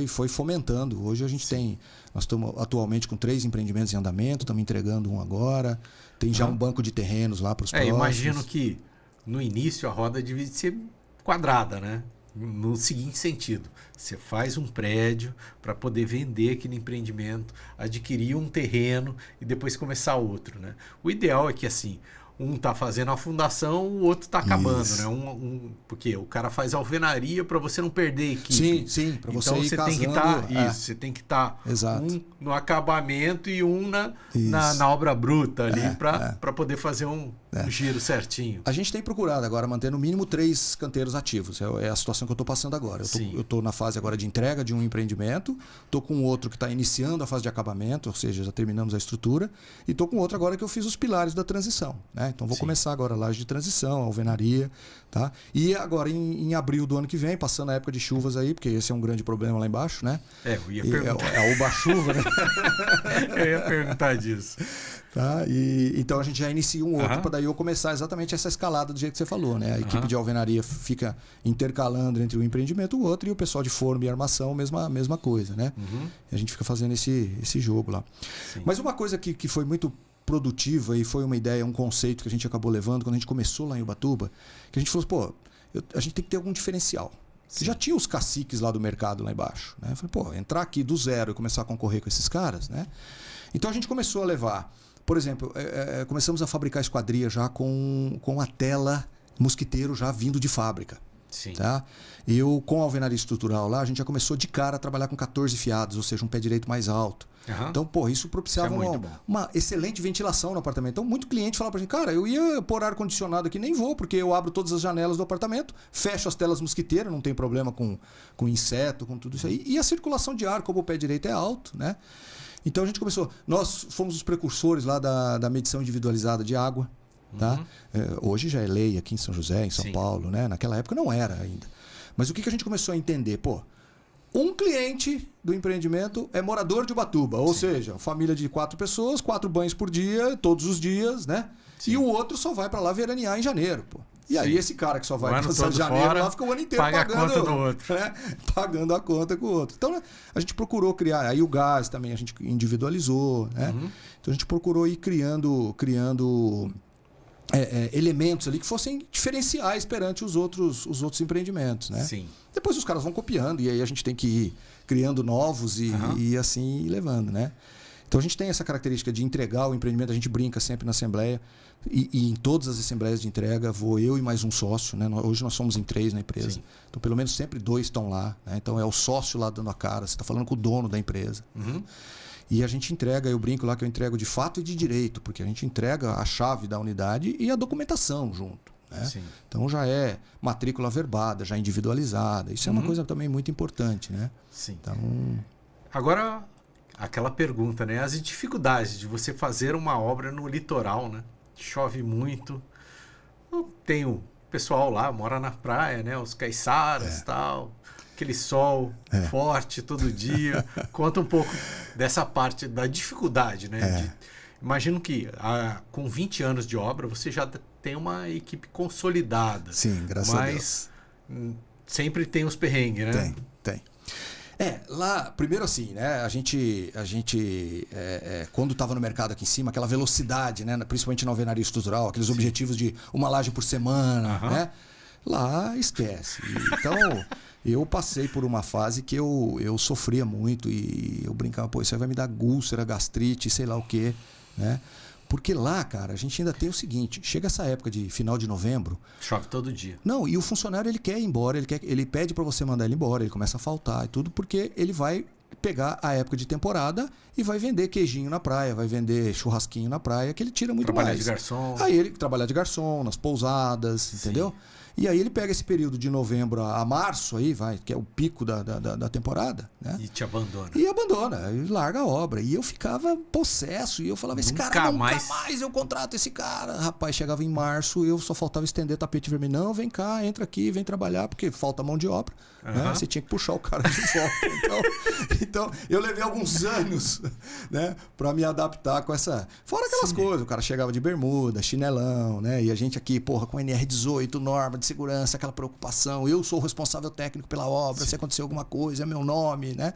foi fomentando. Hoje a gente nós estamos atualmente com 3 empreendimentos em andamento, estamos entregando um agora. Tem já um banco de terrenos lá para os próximos. Imagino que no início a roda devia ser quadrada, né? No seguinte sentido, você faz um prédio para poder vender aquele empreendimento, adquirir um terreno e depois começar outro, né? O ideal é que assim, um está fazendo a fundação, o outro está acabando, né? Porque o cara faz alvenaria para você não perder a equipe. Sim, para você então ir você casando, tem que estar você tem que estar um no acabamento e um na obra bruta ali para poder fazer um giro certinho. A gente tem procurado agora manter no mínimo 3 canteiros ativos. É a situação que eu estou passando agora. Eu estou na fase agora de entrega de um empreendimento, estou com outro que está iniciando a fase de acabamento, ou seja, já terminamos a estrutura, e estou com outro agora que eu fiz os pilares da transição, né? Então vou começar agora a laje de transição, a alvenaria, tá? E agora em abril do ano que vem, passando a época de chuvas aí, porque esse é um grande problema lá embaixo, né? Eu ia perguntar. É a uba-chuva, né? Eu ia perguntar disso. Tá? Então a gente já inicia um outro para daí eu começar exatamente essa escalada do jeito que você falou, né? A equipe de alvenaria fica intercalando entre um empreendimento e o outro, e o pessoal de forma e armação, mesma coisa, né? A gente fica fazendo esse jogo lá. Sim. Mas uma coisa que foi muito produtiva e foi uma ideia, um conceito que a gente acabou levando quando a gente começou lá em Ubatuba, que a gente falou, a gente tem que ter algum diferencial. Já tinha os caciques lá do mercado lá embaixo, né? Eu falei, entrar aqui do zero e começar a concorrer com esses caras, né? Então a gente começou a levar, por exemplo, começamos a fabricar esquadria já com a tela mosquiteiro já vindo de fábrica. Sim. Tá? Eu, com a alvenaria estrutural lá, a gente já começou de cara a trabalhar com 14 fiados, ou seja, um pé direito mais alto. Então, isso propiciava uma excelente ventilação no apartamento. Então, muito cliente falava pra gente, cara, eu ia pôr ar-condicionado aqui, nem vou, porque eu abro todas as janelas do apartamento, fecho as telas mosquiteiras, não tem problema com inseto, com tudo isso aí. E a circulação de ar, como o pé direito é alto, né? Então, a gente começou. Nós fomos os precursores lá da medição individualizada de água. Tá? Hoje já é lei aqui em São José, em São Paulo, né? Naquela época não era ainda. Mas o que a gente começou a entender? Um cliente do empreendimento é morador de Ubatuba, ou seja, família de 4 pessoas, 4 banhos por dia, todos os dias, né? E o outro só vai para lá veranear em janeiro, E aí esse cara que só vai passar janeiro lá fica o ano inteiro pagando a conta do outro. Né? Pagando a conta com o outro. Então, né, a gente procurou criar, aí o gás também a gente individualizou, né? Então a gente procurou ir criando elementos ali que fossem diferenciais perante os outros empreendimentos, né? Sim. Depois os caras vão copiando e aí a gente tem que ir criando novos e assim ir levando, né? Então a gente tem essa característica de entregar o empreendimento, a gente brinca sempre na assembleia e em todas as assembleias de entrega vou eu e mais um sócio, né? Hoje nós somos em 3 na empresa, Sim. então pelo menos sempre 2 estão lá, né? Então é o sócio lá dando a cara, você está falando com o dono da empresa. E a gente entrega, eu brinco lá que eu entrego de fato e de direito, porque a gente entrega a chave da unidade e a documentação junto. Né? Então já é matrícula verbada, já individualizada. Isso é uma coisa também muito importante, né? Sim. Então... Agora, aquela pergunta, né? As dificuldades de você fazer uma obra no litoral, né? Chove muito. Tem o pessoal lá, mora na praia, né? Os caiçaras e tal. Aquele sol forte todo dia. Conta um pouco dessa parte da dificuldade, né? Imagino que com 20 anos de obra você já tem uma equipe consolidada. Sim, graças a Deus. Mas sempre tem os perrengues, né? Tem. Lá, primeiro assim, né? A gente quando estava no mercado aqui em cima, aquela velocidade, né? Principalmente na alvenaria estrutural, aqueles objetivos de uma laje por semana, né? Lá esquece. Então, eu passei por uma fase que eu sofria muito e eu brincava, pô, isso aí vai me dar úlcera, gastrite, sei lá o quê, né? Porque lá, cara, a gente ainda tem o seguinte, chega essa época de final de novembro... Chove todo dia. Não, e o funcionário ele quer ir embora, ele pede para você mandar ele embora, ele começa a faltar e tudo, porque ele vai pegar a época de temporada e vai vender queijinho na praia, vai vender churrasquinho na praia, que ele tira muito trabalhar mais. De garçom. Aí ele trabalhar de garçom, nas pousadas, entendeu? E aí ele pega esse período de novembro a março, aí vai, que é o pico da temporada, né? E te abandona. E larga a obra. E eu ficava possesso, e eu falava, esse cara nunca mais eu contrato esse cara. Rapaz, chegava em março, eu só faltava estender tapete vermelho. Não, vem cá, entra aqui, vem trabalhar, porque falta mão de obra. Né? Você tinha que puxar o cara de volta. Então, eu levei alguns anos, né, para me adaptar com essa... Fora aquelas coisas, o cara chegava de bermuda, chinelão, né? E a gente aqui, porra, com NR18, norma de segurança, aquela preocupação. Eu sou o responsável técnico pela obra, se acontecer alguma coisa, é meu nome, né?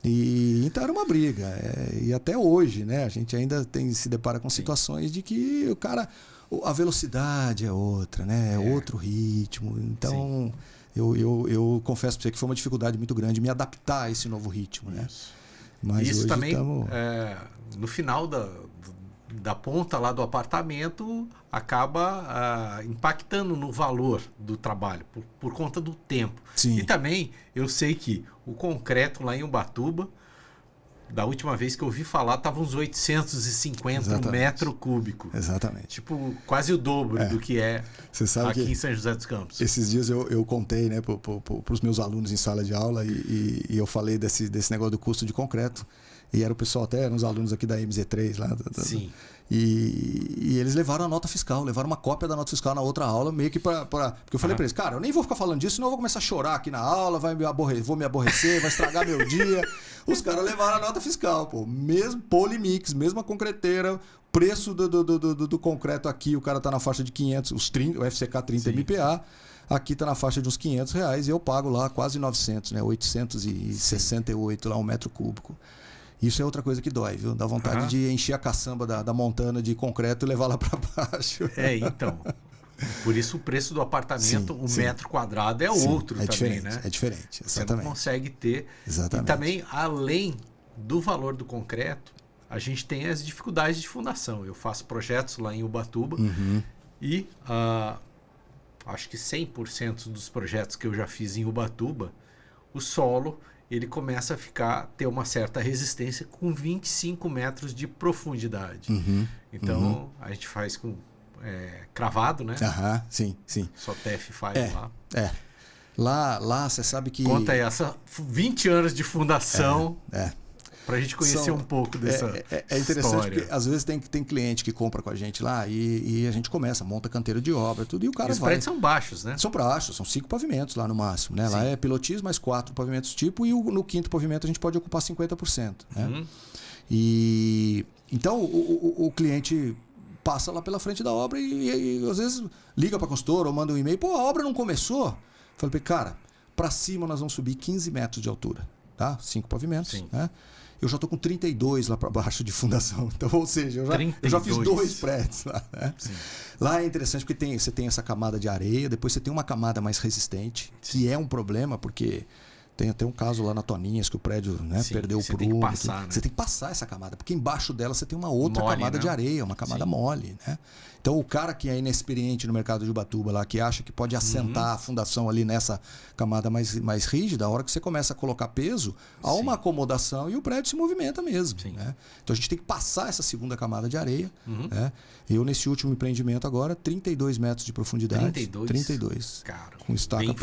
E então era uma briga. E até hoje, né? A gente ainda se depara com situações de que o cara... A velocidade é outra, né? É outro ritmo. Então... Eu confesso para você que foi uma dificuldade muito grande me adaptar a esse novo ritmo, né? Mas isso hoje também, no final da ponta lá do apartamento, acaba impactando no valor do trabalho, por conta do tempo. Sim. E também, eu sei que o concreto lá em Ubatuba, da última vez que eu ouvi falar, estava uns 850 metros cúbicos. Exatamente. Tipo, quase o dobro do que é aqui em São José dos Campos. Esses dias eu contei, né, para os meus alunos em sala de aula e eu falei desse negócio do custo de concreto. E era o pessoal, até eram os alunos aqui da MZ3 lá. Sim. E eles levaram a nota fiscal, levaram uma cópia da nota fiscal na outra aula, meio que porque eu falei para eles, cara, eu nem vou ficar falando disso, senão eu vou começar a chorar aqui na aula, vou me aborrecer, vai estragar meu dia. Os caras levaram a nota fiscal, pô. Mesmo polimix, mesma concreteira, preço do concreto aqui, o cara tá na faixa de 500, o FCK 30 MPA, aqui tá na faixa de uns R$500 e eu pago lá quase 900, né? 868 lá um metro cúbico. Isso é outra coisa que dói, viu? Dá vontade de encher a caçamba da Montana de concreto e levar lá para baixo. Então. Por isso o preço do apartamento, metro quadrado é outro também, diferente, né? É diferente, exatamente. Você não consegue ter. Exatamente. E também, além do valor do concreto, a gente tem as dificuldades de fundação. Eu faço projetos lá em Ubatuba e acho que 100% dos projetos que eu já fiz em Ubatuba, o solo... ele começa a ter uma certa resistência com 25 metros de profundidade. Então, a gente faz com cravado, né? Sim. Sotef faz lá. Lá, você sabe que... Conta aí, 20 anos de fundação... Pra gente conhecer um pouco dessa É interessante história. Porque às vezes tem cliente que compra com a gente lá e a gente monta canteiro de obra, tudo, e o cara vai. Os prédios são baixos, né? São baixos, são 5 pavimentos lá no máximo, né? Lá é pilotis mais 4 pavimentos tipo e no 5º pavimento a gente pode ocupar 50%, né? E então o cliente passa lá pela frente da obra e às vezes liga para a consultora ou manda um e-mail, pô, a obra não começou? Falei, cara, para cima nós vamos subir 15 metros de altura, tá? 5 pavimentos, né? eu já estou com 32 lá para baixo de fundação. Então, ou seja, eu já fiz 2 prédios lá. Né? Lá é interessante porque você tem essa camada de areia, depois você tem uma camada mais resistente, que é um problema, porque tem até um caso lá na Toninhas que o prédio, né, perdeu o prumo. Tem que passar, né? Você tem que passar essa camada, porque embaixo dela você tem uma outra camada de areia, uma camada mole. Né? Então o cara que é inexperiente no mercado de Ubatuba lá, que acha que pode assentar a fundação ali nessa camada mais rígida, a hora que você começa a colocar peso, há uma acomodação e o prédio se movimenta mesmo. Né? Então a gente tem que passar essa segunda camada de areia. Né? Eu, nesse último empreendimento agora, 32 metros de profundidade. 32. Cara, com estaca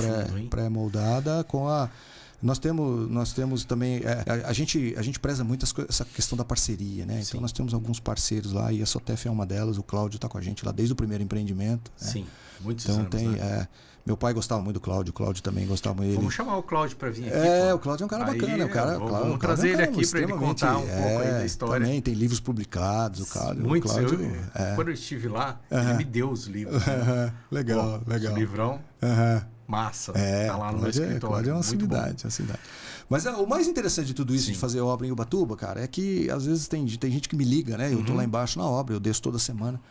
pré-moldada, com a... Nós temos também... A gente preza muito essa questão da parceria, né? Então nós temos alguns parceiros lá, e a Sotef é uma delas, o Cláudio está com a gente lá desde o primeiro empreendimento. Sim, né? muitos então, anos. Né? Meu pai gostava muito do Cláudio, o Cláudio também gostava muito dele. Vamos chamar o Cláudio para vir aqui. O Cláudio é um cara bacana. Vamos trazer ele aqui para ele contar um pouco aí da história. Também tem livros publicados, o Cláudio. Muitos. Quando eu estive lá, ele me deu os livros. Né? Legal. O livrão. Massa, tá lá no meu escritório. Cláudio é uma cidade. Mas o mais interessante de tudo isso, de fazer obra em Ubatuba, cara, é que às vezes tem gente que me liga, né? Eu tô lá embaixo na obra, eu desço toda semana.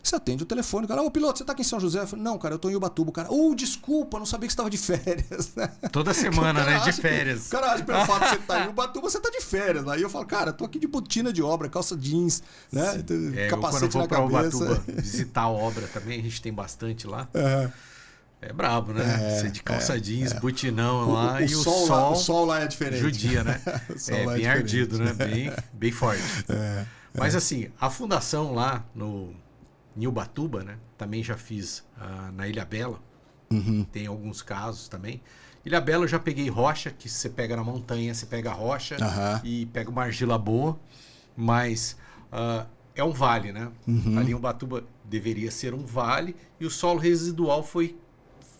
Você atende o telefone, o cara, ô piloto, você tá aqui em São José? Eu falo, não, cara, eu tô em Ubatuba. O cara, desculpa, não sabia que você estava de férias. Toda semana, né? De férias. O cara acha pelo fato de você estar em Ubatuba, você tá de férias. Aí eu falo, cara, tô aqui de botina de obra, calça jeans, né? Capacete na cabeça. Quando eu vou pra Ubatuba visitar a obra também, a gente tem bastante lá. É brabo, né? Você de calça jeans, botinão lá, e o sol lá é diferente. Judia, né? Bem ardido, né? Bem forte. Mas assim, a fundação lá em Ubatuba, né? Também já fiz na Ilhabela. Tem alguns casos também. Ilhabela eu já peguei rocha, que você pega na montanha, você pega a rocha e pega uma argila boa, mas é um vale, né? Ali em Ubatuba deveria ser um vale e o solo residual foi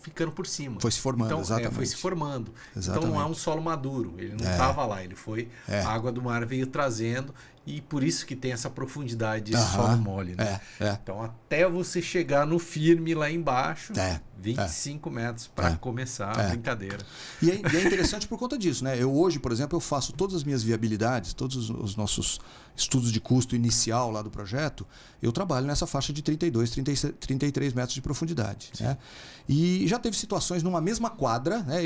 ficando por cima. Foi se formando, então, exatamente. Foi se formando. Exatamente. Então não é um solo maduro, ele não estava lá, ele foi, a água do mar veio trazendo e por isso que tem essa profundidade, esse solo mole. Né? Então até você chegar no firme lá embaixo, 25 metros para começar a brincadeira. E é interessante por conta disso, né? Eu hoje, por exemplo, eu faço todas as minhas viabilidades, todos os nossos estudos de custo inicial lá do projeto, eu trabalho nessa faixa de 32, 33 metros de profundidade. Né? E já teve situações numa mesma quadra, né?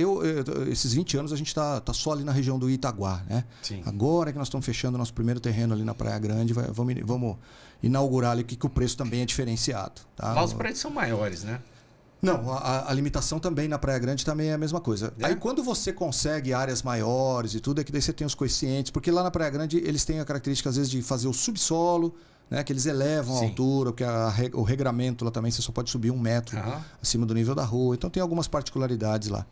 Esses 20 anos a gente está só ali na região do Itaguá. Né? Agora que nós estamos fechando o nosso primeiro terreno ali na Praia Grande, vamos inaugurar ali que o preço também é diferenciado. Tá? Lá os prédios são maiores, né? Não, a limitação também na Praia Grande também é a mesma coisa. Aí quando você consegue áreas maiores e tudo, é que daí você tem os coeficientes, porque lá na Praia Grande eles têm a característica às vezes de fazer o subsolo, né, que eles elevam a altura, porque o regramento lá também você só pode subir 1 metro acima do nível da rua, então tem algumas particularidades lá.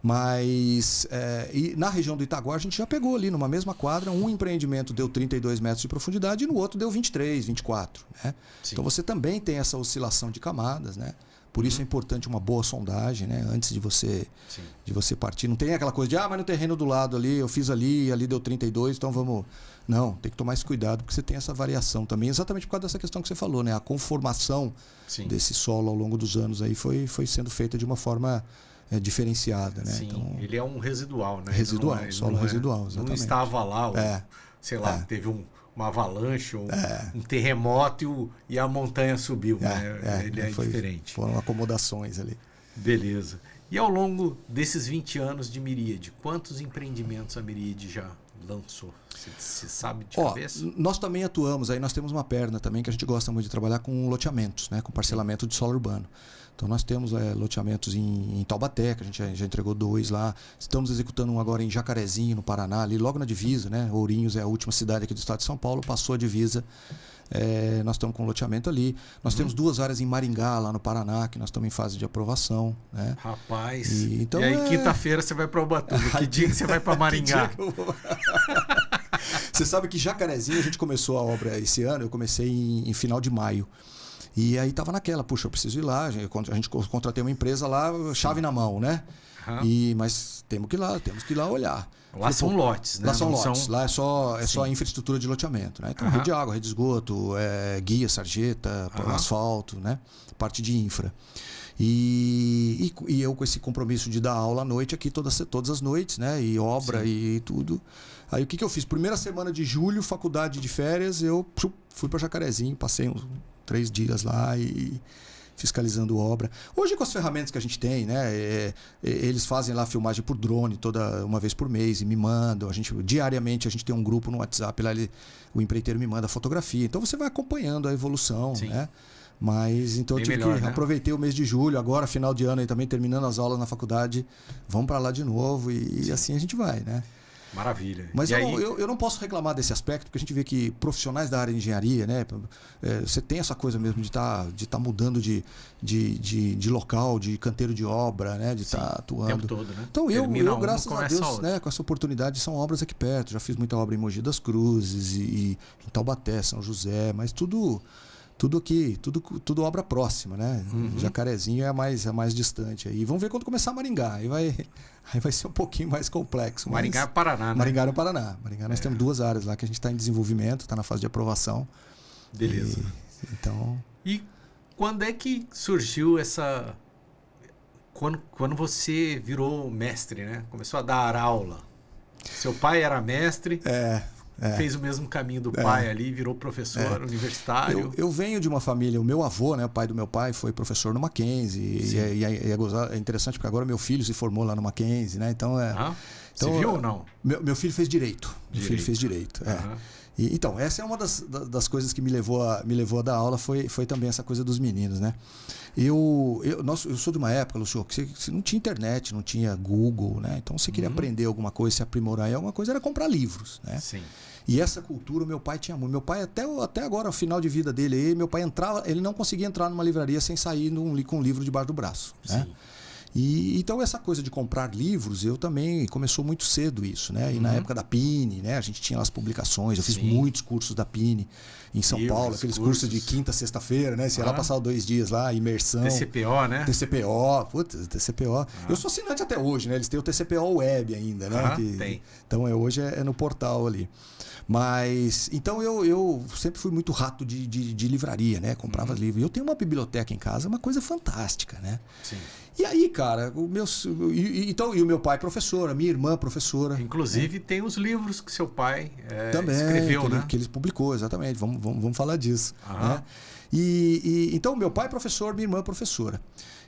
Mas e na região do Itaguá a gente já pegou ali numa mesma quadra, um empreendimento deu 32 metros de profundidade e no outro deu 23, 24. Né? Então você também tem essa oscilação de camadas, né? Por isso é importante uma boa sondagem, né? Antes de você partir. Não tem aquela coisa de, mas no terreno do lado ali, eu fiz ali deu 32, então vamos... Não, tem que tomar esse cuidado, porque você tem essa variação também, exatamente por causa dessa questão que você falou, né? A conformação desse solo ao longo dos anos aí foi sendo feita de uma forma diferenciada, né? Sim, então, ele é um residual, né? Residual, solo residual, exatamente. Não estava lá, sei lá, teve uma avalanche, um terremoto e a montanha subiu. Né? Ele é diferente. Foram acomodações ali. Beleza. E ao longo desses 20 anos de Miríade, quantos empreendimentos a Miríade já lançou? Você sabe de cabeça? Nós também atuamos, aí nós temos uma perna também que a gente gosta muito de trabalhar com loteamentos, né? Com parcelamento de solo urbano. Então nós temos loteamentos em Taubaté, que a gente já entregou 2 lá. Estamos executando um agora em Jacarezinho, no Paraná, ali logo na divisa, né? Ourinhos é a última cidade aqui do estado de São Paulo, passou a divisa. Nós estamos com loteamento ali. Nós temos 2 áreas em Maringá, lá no Paraná, que nós estamos em fase de aprovação. Né? Rapaz, e aí quinta-feira você vai para Ubatuba. Que dia que você vai para Maringá? Você sabe que Jacarezinho, a gente começou a obra esse ano, eu comecei em final de maio. E aí tava naquela, puxa, eu preciso ir lá, a gente contratei uma empresa lá, chave na mão, né? Mas temos que ir lá olhar. Lá são lotes, né? Lá são lotes, lá é só infraestrutura de loteamento, né? Então rede de água, rede de esgoto, guia, sarjeta, asfalto, né? Parte de infra. E eu com esse compromisso de dar aula à noite aqui todas as noites, né? E obra Sim. e tudo. Aí o que eu fiz? Primeira semana de julho, faculdade de férias, eu fui para Jacarezinho, passei uns 3 dias lá e fiscalizando obra. Hoje com as ferramentas que a gente tem, né? Eles fazem lá filmagem por drone uma vez por mês e me mandam. Diariamente a gente tem um grupo no WhatsApp, lá o empreiteiro me manda fotografia. Então você vai acompanhando a evolução, Sim. né? Mas então eu tive que aproveitei o mês de julho, agora final de ano aí também terminando as aulas na faculdade, vamos para lá de novo e assim a gente vai, né? Maravilha. Mas eu não posso reclamar desse aspecto, porque a gente vê que profissionais da área de engenharia, né? Você tem essa coisa mesmo de tá mudando de local, de canteiro de obra, né? De estar atuando. O tempo todo, né? Então eu graças a Deus, né? Com essa oportunidade, são obras aqui perto. Já fiz muita obra em Mogi das Cruzes e em Taubaté, São José, mas tudo aqui, tudo obra próxima, né? Jacarezinho é mais distante. Aí vamos ver quando começar Maringá. Aí vai ser um pouquinho mais complexo. Maringá é Paraná, né? Maringá é no Paraná. Maringá nós temos 2 áreas lá que a gente está em desenvolvimento, está na fase de aprovação. Beleza. E quando é que surgiu essa... Quando você virou mestre, né? Começou a dar aula. Seu pai era mestre. Fez o mesmo caminho do pai ali, virou professor universitário. Eu venho de uma família, o meu avô, né, o pai do meu pai, foi professor no Mackenzie. E é interessante porque agora meu filho se formou lá no Mackenzie, né? Então Civil ou não? Meu filho fez direito. Meu filho fez direito. Então, essa é uma das coisas que me levou a dar aula, foi também essa coisa dos meninos, né? Eu sou de uma época, Lúcio, que você não tinha internet, não tinha Google, né? Então, você queria aprender alguma coisa, se aprimorar em alguma coisa, era comprar livros, né? Sim. E essa cultura o meu pai tinha muito. Meu pai, até agora, no final de vida dele, meu pai entrava, ele não conseguia entrar numa livraria sem sair com um livro debaixo do braço, né? E então essa coisa de comprar livros, eu também começou muito cedo isso, né? E na época da Pini, né? A gente tinha as publicações, eu fiz muitos cursos da Pini em São Paulo, aqueles cursos de quinta, sexta-feira, né? Você ia lá passar 2 dias lá, imersão. TCPO, né? TCPO. Eu sou assinante até hoje, né? Eles têm o TCPO Web ainda, né? Tem. Então hoje é no portal ali. Mas, então eu sempre fui muito rato de livraria, né? Comprava livros. E eu tenho uma biblioteca em casa, uma coisa fantástica, né? Sim. E aí, cara, o meu pai professor, a minha irmã professora. Inclusive, tem os livros que seu pai também escreveu, né? Que ele publicou, exatamente. Vamos falar disso. Né? Então, meu pai professor, minha irmã professora.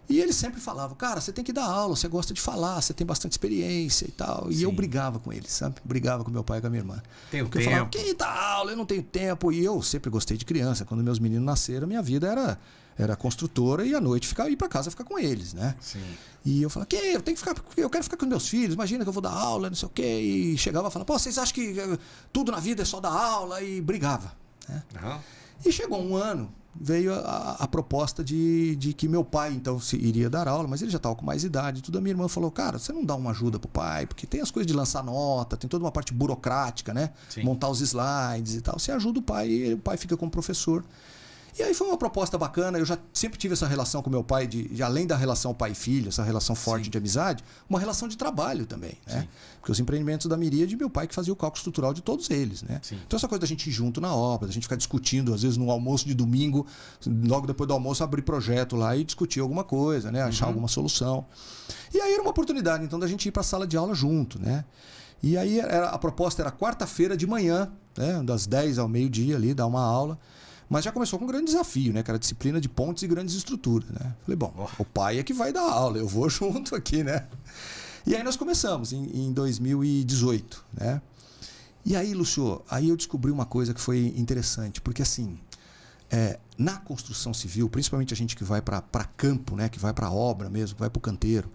E ele sempre falava, cara, você tem que dar aula, você gosta de falar, você tem bastante experiência e tal. E eu brigava com ele, sabe? Brigava com meu pai e com a minha irmã. Tenho Porque tempo. eu falava, quem dá aula? Eu não tenho tempo. E eu sempre gostei de criança. Quando meus meninos nasceram, minha vida era construtora e à noite ir para casa ficar com eles, né? Sim. E eu falava, eu quero ficar com meus filhos, imagina que eu vou dar aula, não sei o quê. E chegava e falava, pô, vocês acham que tudo na vida é só dar aula? E brigava, né? E chegou um ano, veio a proposta de que meu pai então iria dar aula, mas ele já estava com mais idade. Tudo. A minha irmã falou, cara, você não dá uma ajuda pro pai, porque tem as coisas de lançar nota, tem toda uma parte burocrática, né? Sim. Montar os slides e tal. Você ajuda o pai e o pai fica como professor. E aí foi uma proposta bacana. Eu já sempre tive essa relação com meu pai, de além da relação pai e filho, essa relação forte de amizade, uma relação de trabalho também, né? Porque os empreendimentos da Miríade, meu pai que fazia o cálculo estrutural de todos eles, né? Então essa coisa da gente ir junto na obra, da gente ficar discutindo, às vezes no almoço de domingo, logo depois do almoço, abrir projeto lá e discutir alguma coisa, né? Achar alguma solução. E aí era uma oportunidade, então, da gente ir para a sala de aula junto, né? E aí a proposta era quarta-feira de manhã, né? Das 10 ao meio-dia ali, dar uma aula. Mas já começou com um grande desafio, né? Que era a disciplina de pontes e grandes estruturas, né? Falei, bom, o pai é que vai dar aula, eu vou junto aqui, né? E aí nós começamos em 2018, né? E aí, Lúcio, aí eu descobri uma coisa que foi interessante, porque assim, na construção civil, principalmente a gente que vai para campo, né? Que vai para obra mesmo, que vai para o canteiro,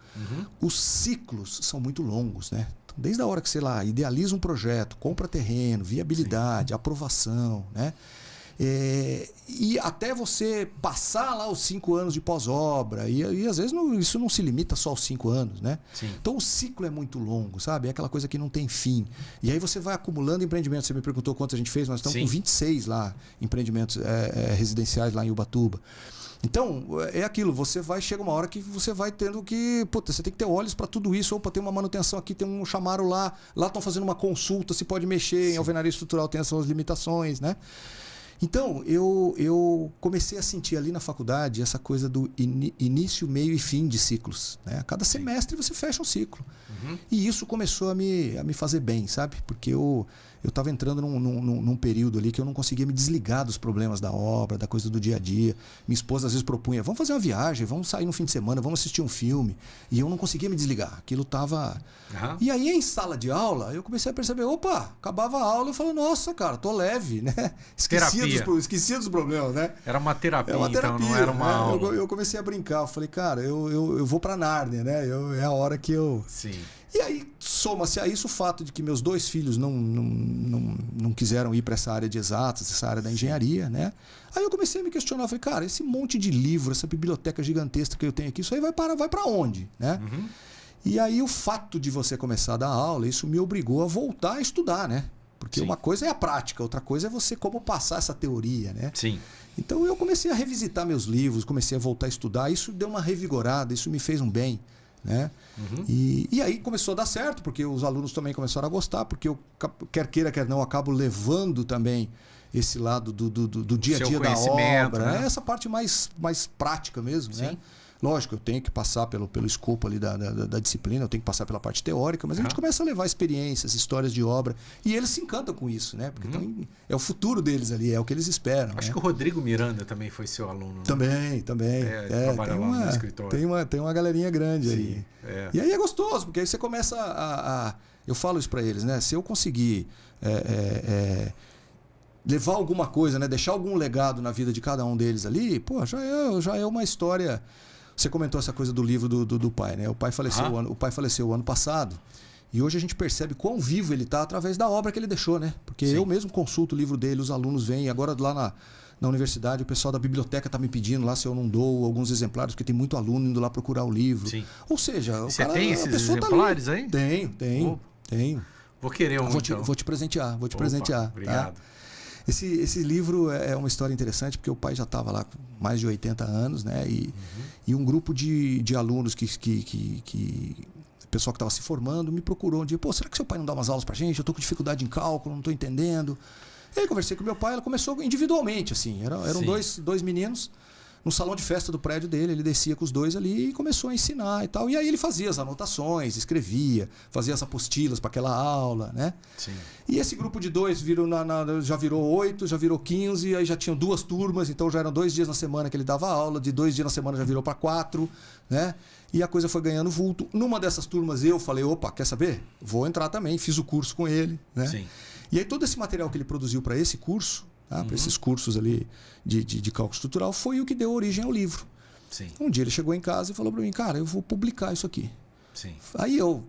os ciclos são muito longos, né? Então, desde a hora que, sei lá, idealiza um projeto, compra terreno, viabilidade, aprovação, né? E até você passar lá os 5 anos de pós-obra, e às vezes isso não se limita só aos 5 anos, né? Então o ciclo é muito longo, sabe? É aquela coisa que não tem fim. E aí você vai acumulando empreendimentos. Você me perguntou quantos a gente fez, nós estamos com 26 lá, empreendimentos residenciais lá em Ubatuba. Então, é aquilo, chega uma hora que você vai tendo que, você tem que ter olhos para tudo isso, opa, tem uma manutenção aqui, tem um chamaro lá estão fazendo uma consulta, se pode mexer em alvenaria estrutural, tem essas limitações, né? Então, eu comecei a sentir ali na faculdade essa coisa do início, meio e fim de ciclos. Né? A cada semestre você fecha um ciclo. E isso começou a me fazer bem, sabe? Porque eu estava entrando num período ali que eu não conseguia me desligar dos problemas da obra, da coisa do dia a dia. Minha esposa às vezes propunha, vamos fazer uma viagem, vamos sair no fim de semana, vamos assistir um filme. E eu não conseguia me desligar. Aquilo estava... E aí, em sala de aula, eu comecei a perceber, opa, acabava a aula, eu falei, nossa, cara, tô leve, né? Esquecia dos problemas, né? Era uma terapia, então não era uma aula. Eu comecei a brincar, eu falei, cara, eu vou pra Nárnia, né? É a hora que eu... Sim. E aí, soma-se a isso o fato de que meus 2 filhos não quiseram ir para essa área de exatas, essa área da engenharia, né? Aí eu comecei a me questionar, falei, cara, esse monte de livro, essa biblioteca gigantesca que eu tenho aqui, isso aí vai para onde, né? E aí o fato de você começar a dar aula, isso me obrigou a voltar a estudar, né? Porque uma coisa é a prática, outra coisa é você como passar essa teoria, né? Sim. Então eu comecei a revisitar meus livros, comecei a voltar a estudar, isso deu uma revigorada, isso me fez um bem, né? E aí começou a dar certo, porque os alunos também começaram a gostar, porque eu, quer queira, quer não, acabo levando também esse lado do dia a dia da obra, né? Essa parte mais prática mesmo, né? Lógico, eu tenho que passar pelo escopo ali da disciplina, eu tenho que passar pela parte teórica, mas a gente começa a levar experiências, histórias de obra, e eles se encantam com isso, né? Porque é o futuro deles ali, é o que eles esperam. Acho que o Rodrigo Miranda também foi seu aluno, né? Também. Trabalha lá no escritório. Tem uma galerinha grande aí. E aí é gostoso, porque aí você começa eu falo isso para eles, né? Se eu conseguir levar alguma coisa, né? Deixar algum legado na vida de cada um deles ali, pô, já é uma história... Você comentou essa coisa do livro do pai, né? O pai faleceu o ano passado. E hoje a gente percebe quão vivo ele está através da obra que ele deixou, né? Porque eu mesmo consulto o livro dele, os alunos vêm. Agora lá na universidade, o pessoal da biblioteca está me pedindo lá se eu não dou alguns exemplares, porque tem muito aluno indo lá procurar o livro. Sim. Ou seja, você tem esses exemplares aí? Tenho. Vou querer um, vou te presentear. Obrigado. Tá? Esse livro é uma história interessante, porque o pai já estava lá com mais de 80 anos, né? E um grupo de alunos o pessoal que estava se formando me procurou um dia, pô, será que seu pai não dá umas aulas pra gente? Eu tô com dificuldade em cálculo, não tô entendendo. E aí conversei com meu pai, ela começou individualmente, assim, eram dois meninos no salão de festa do prédio dele, ele descia com os 2 ali e começou a ensinar e tal. E aí ele fazia as anotações, escrevia, fazia as apostilas para aquela aula, né? Sim. E esse grupo de 2 já virou 8, já virou 15, aí já tinham 2 turmas, então já eram 2 dias na semana que ele dava aula, de 2 dias na semana já virou para 4, né? E a coisa foi ganhando vulto. Numa dessas turmas eu falei, opa, quer saber? Vou entrar também, fiz o curso com ele, né? Sim. E aí todo esse material que ele produziu para esse curso, para esses cursos ali de cálculo estrutural, foi o que deu origem ao livro. Sim. Um dia ele chegou em casa e falou para mim, cara, eu vou publicar isso aqui. Sim. Aí eu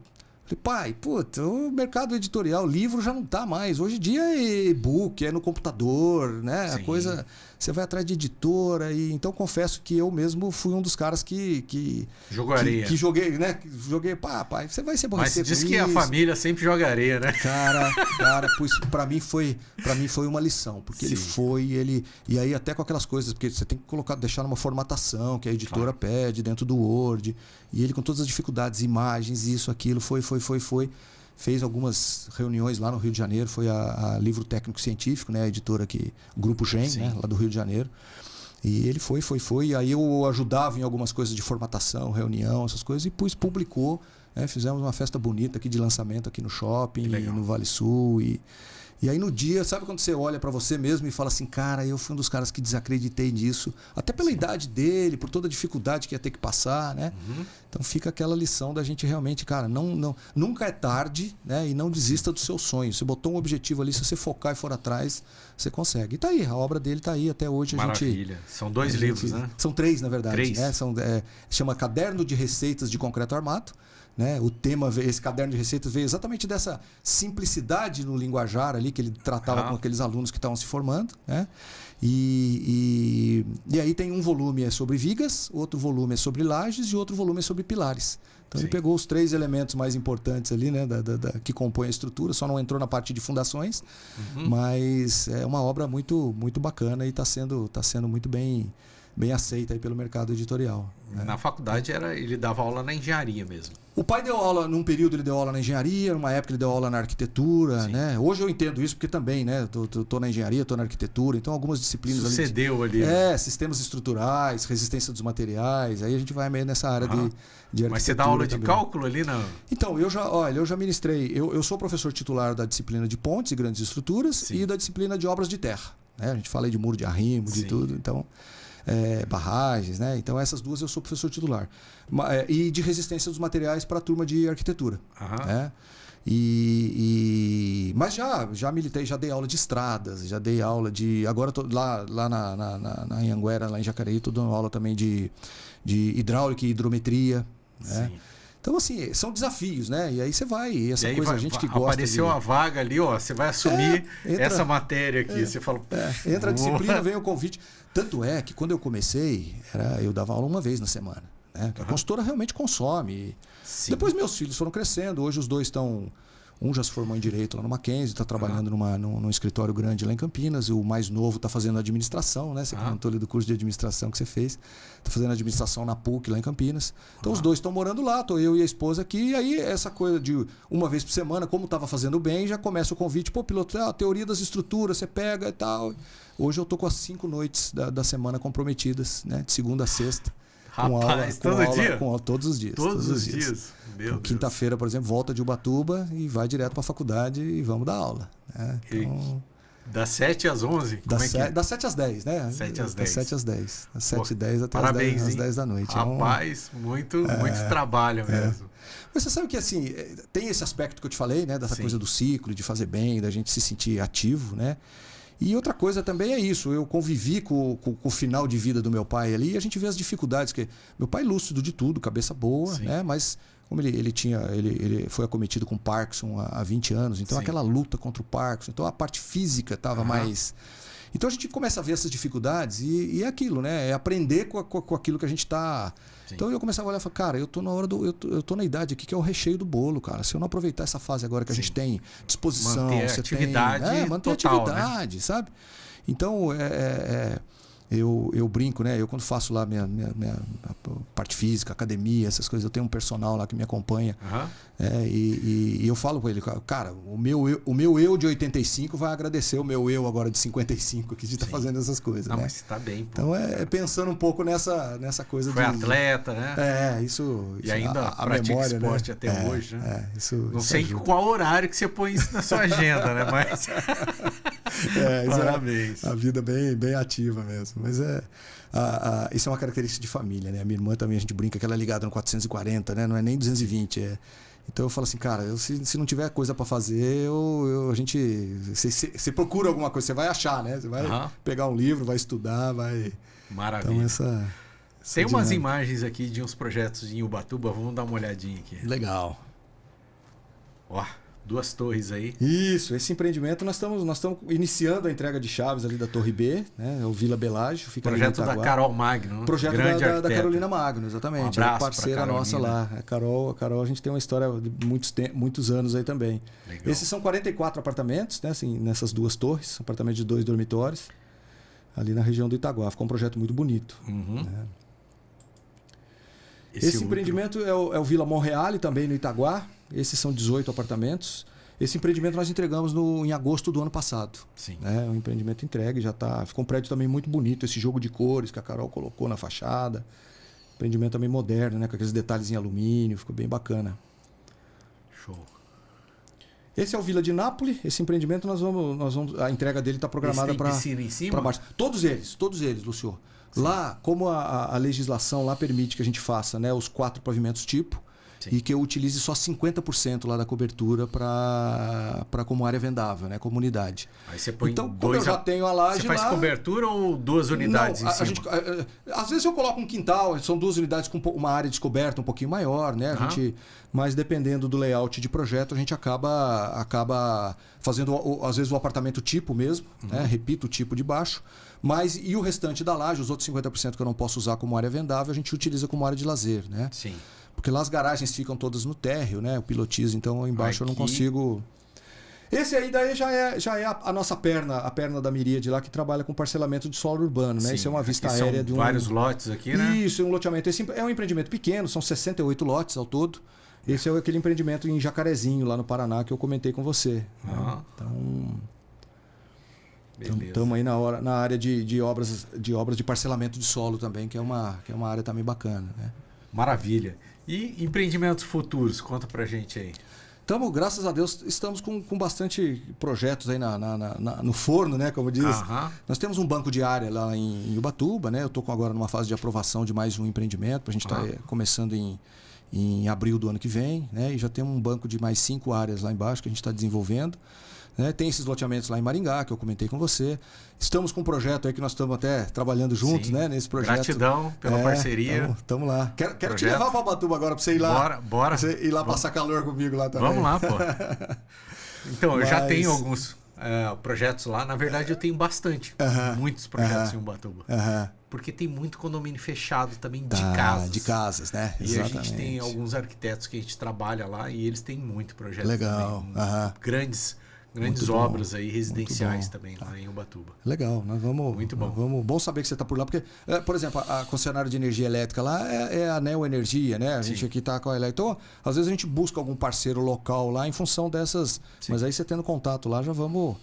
falei, pai, puta, o mercado editorial, livro já não tá mais. Hoje em dia é e-book, é no computador, né? Sim. A coisa, você vai atrás de editora. Então confesso que eu mesmo fui um dos caras que jogou areia. Que joguei, né? Joguei, pai, você vai se aborrecer. Mas diz que a família sempre joga areia, né? Cara, pois para mim foi uma lição, porque ele e aí até com aquelas coisas, porque você tem que deixar numa formatação que a editora pede dentro do Word, e ele com todas as dificuldades, imagens, isso, aquilo, foi, fez algumas reuniões lá no Rio de Janeiro, foi a Livro Técnico Científico, né, a editora aqui, o Grupo GEM, né, lá do Rio de Janeiro. E ele foi, e aí eu ajudava em algumas coisas de formatação, reunião, essas coisas, e publicou, né, fizemos uma festa bonita aqui de lançamento aqui no shopping, no Vale Sul, e aí no dia, sabe quando você olha para você mesmo e fala assim, cara, eu fui um dos caras que desacreditei nisso, até pela idade dele, por toda a dificuldade que ia ter que passar, né? Então fica aquela lição da gente realmente, cara, nunca é tarde, né? E não desista do seu sonho. Você botou um objetivo ali, se você focar e for atrás, você consegue. E tá aí, a obra dele tá aí até hoje. Maravilha. São 2 livros, né? São 3, na verdade. 3. Né? Chama Caderno de Receitas de Concreto Armado. Né? O tema, esse caderno de receitas veio exatamente dessa simplicidade no linguajar ali que ele tratava com aqueles alunos que estavam se formando, né? E aí tem um volume sobre vigas, outro volume é sobre lajes e outro volume é sobre pilares. Então ele pegou os 3 elementos mais importantes ali, né, que compõem a estrutura, só não entrou na parte de fundações, mas é uma obra muito, muito bacana e está sendo muito bem bem aceita aí pelo mercado editorial. Né? Na faculdade ele dava aula na engenharia mesmo. O pai deu aula, num período ele deu aula na engenharia, numa época ele deu aula na arquitetura, né? Hoje eu entendo isso porque também, né? Tô na engenharia, tô na arquitetura, então algumas disciplinas sucedeu ali. Sistemas estruturais, resistência dos materiais, aí a gente vai meio nessa área de arquitetura. Mas você dá aula de cálculo ali, não? Então, eu já ministrei, eu sou professor titular da disciplina de pontes e grandes estruturas e da disciplina de obras de terra, né? A gente fala aí de muro de arrimo, de tudo, então... barragens, né? Então essas duas eu sou professor titular. E de resistência dos materiais para a turma de arquitetura. Né? Mas já militei, já dei aula de estradas, já dei aula de... Agora tô lá na Anhanguera, lá em Jacareí, estou dando aula também de hidráulica e hidrometria. Né? Então, assim, são desafios, né? E aí você vai, e essa coisa, a gente que gosta. Apareceu a vaga ali, ó, você vai assumir essa matéria aqui. Você fala. Entra a disciplina, vem o convite. Tanto é que quando eu comecei, eu dava aula uma vez na semana. Né? A consultora realmente consome. Depois meus filhos foram crescendo, hoje os dois estão. Um já se formou em Direito lá no Mackenzie, está trabalhando num escritório grande lá em Campinas. O mais novo está fazendo administração, né? Você comentou ali do curso de administração que você fez. Está fazendo administração na PUC lá em Campinas. Então os dois estão morando lá, estou eu e a esposa aqui. E aí essa coisa de uma vez por semana, como estava fazendo bem, já começa o convite. Pô, piloto, a teoria das estruturas, você pega e tal. Hoje eu estou com as 5 noites da semana comprometidas, né? De segunda a sexta. Rapaz, todo dia? Todos os dias. Todos os dias. Quinta-feira, por exemplo, volta de Ubatuba e vai direto para a faculdade e vamos dar aula. Né? Então, das 7 às 11? Das 7 às 10, né? 7 às 10. Das 7 às 10. Das 7 às 10 até às 10 da noite. Rapaz, muito trabalho mesmo. Mas você sabe que assim, tem esse aspecto que eu te falei, né? Dessa coisa do ciclo, de fazer bem, da gente se sentir ativo, né? E outra coisa também é isso, eu convivi com o final de vida do meu pai ali e a gente vê as dificuldades, que meu pai lúcido de tudo, cabeça boa, né? Mas como ele foi acometido com Parkinson há 20 anos, então aquela luta contra o Parkinson, então a parte física estava mais... Então a gente começa a ver essas dificuldades e é aquilo, né? É aprender com aquilo que a gente está... Então eu começava a olhar e falar, cara, eu tô na idade aqui que é o recheio do bolo, cara. Se eu não aproveitar essa fase agora que a gente tem disposição, manter você atividade tem, manter total, atividade, né? Sabe? Então eu brinco, né? Eu quando faço lá minha parte física, academia, essas coisas, eu tenho um personal lá que me acompanha. E eu falo com ele, cara, o meu eu de 85 vai agradecer o meu eu agora de 55 que está fazendo essas coisas. Não, né? mas está bem. Pô. Então pensando um pouco nessa coisa Foi atleta, né? Isso. E ainda a pratica memória, esporte, né? até hoje, né? Não sei em qual horário que você põe isso na sua agenda, né? Mas parabéns. A vida bem ativa mesmo. Mas isso é uma característica de família, né? A minha irmã também, a gente brinca que ela é ligada no 440, né? Não é nem 220. Então eu falo assim, cara, se não tiver coisa para fazer, você procura alguma coisa, você vai achar, né? Você vai pegar um livro, vai estudar, vai... Maravilha. Então tem umas imagens aqui de uns projetos em Ubatuba, vamos dar uma olhadinha aqui. Legal. Ó, 2 torres aí. Isso, esse empreendimento nós estamos iniciando a entrega de chaves ali da Torre B, né? O Vila Belágio, fica projeto da Carol Magno, projeto da Carolina Magno, exatamente. Um abraço, parceira nossa lá. A Carol, a gente tem uma história de muitos anos aí também. Legal. Esses são 44 apartamentos, né? Assim, nessas 2 torres, apartamentos de 2 dormitórios, ali na região do Itaguá. Ficou um projeto muito bonito. Né? Esse empreendimento é o Vila Monreale, também no Itaguá. Esses são 18 apartamentos. Esse empreendimento nós entregamos em agosto do ano passado. Sim. Né? Um empreendimento entregue, já está. Ficou um prédio também muito bonito, esse jogo de cores que a Carol colocou na fachada. Empreendimento também moderno, né? Com aqueles detalhes em alumínio, ficou bem bacana. Show. Esse é o Vila de Nápoles. Esse empreendimento nós vamos a entrega dele está programada para piscina em cima? Baixo. Todos eles, Lúcio. Sim. Lá, como a legislação lá permite que a gente faça, né, os 4 pavimentos tipo, sim, e que eu utilize só 50% lá da cobertura para como área vendável, né, comunidade. Aí você põe então, como eu já tenho a laje lá... Você faz cobertura ou 2 unidades em cima? Às vezes eu coloco um quintal, são 2 unidades com uma área descoberta um pouquinho maior, né? Mas dependendo do layout de projeto, a gente acaba fazendo, às vezes, o apartamento tipo mesmo, né? Repito o tipo de baixo. E o restante da laje, os outros 50% que eu não posso usar como área vendável, a gente utiliza como área de lazer, né? Sim. Porque lá as garagens ficam todas no térreo, né? O pilotismo, então embaixo eu não consigo... Esse aí daí já é a nossa perna, a perna da Miríade lá, que trabalha com parcelamento de solo urbano, né? Sim, isso é uma vista são aérea de vários lotes aqui, né? Isso, é um loteamento. Esse é um empreendimento pequeno, são 68 lotes ao todo. Esse é aquele empreendimento em Jacarezinho, lá no Paraná, que eu comentei com você. Né? Então, estamos aí na área de obras de parcelamento de solo também, que é uma área também bacana. Né? Maravilha. E empreendimentos futuros? Conta pra gente aí. Graças a Deus, estamos com bastante projetos aí no forno, né? Como diz. Nós temos um banco de área lá em Ubatuba, né? Eu estou agora numa fase de aprovação de mais um empreendimento. A gente está começando em abril do ano que vem, né? E já temos um banco de mais 5 áreas lá embaixo que a gente está desenvolvendo. Né? Tem esses loteamentos lá em Maringá, que eu comentei com você. Estamos com um projeto aí que nós estamos até trabalhando juntos, né? Nesse projeto. Gratidão pela parceria. Estamos lá. Quero te levar para Ubatuba agora para você ir lá. Bora. Você ir lá passar calor comigo lá também. Vamos lá, pô. Então, eu já tenho alguns projetos lá. Na verdade, eu tenho bastante. Muitos projetos em Ubatuba. Porque tem muito condomínio fechado também de casas. De casas, né? E a gente tem alguns arquitetos que a gente trabalha lá e eles têm muito projeto. Legal. Também. Grandes obras aí residenciais também lá em Ubatuba. Legal, nós vamos. Muito bom. Bom saber que você está por lá, porque, por exemplo, a concessionária de energia elétrica lá é a Neo Energia, né? A gente aqui está com a elétrica. Então, às vezes a gente busca algum parceiro local lá em função dessas. Sim. Mas aí você tendo contato lá, já vamos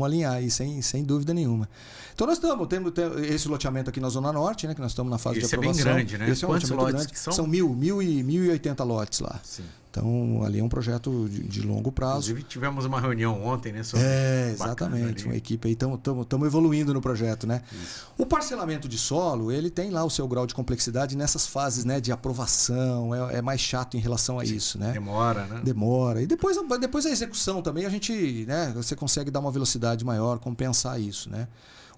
alinhar aí, sem dúvida nenhuma. Então nós temos esse loteamento aqui na Zona Norte, né? Que nós estamos na fase de aprovação. Esse é bem grande, né? Esse é um loteamento grande. São 1.080 lotes lá. Sim. Então, ali é um projeto de longo prazo. Inclusive, tivemos uma reunião ontem, né? Sobre exatamente. Uma equipe aí. Estamos evoluindo no projeto, né? Isso. O parcelamento de solo, ele tem lá o seu grau de complexidade nessas fases, né, de aprovação. É mais chato em relação a isso, né? Demora, né? Demora. E depois a execução também, a gente, né, você consegue dar uma velocidade maior, compensar isso, né?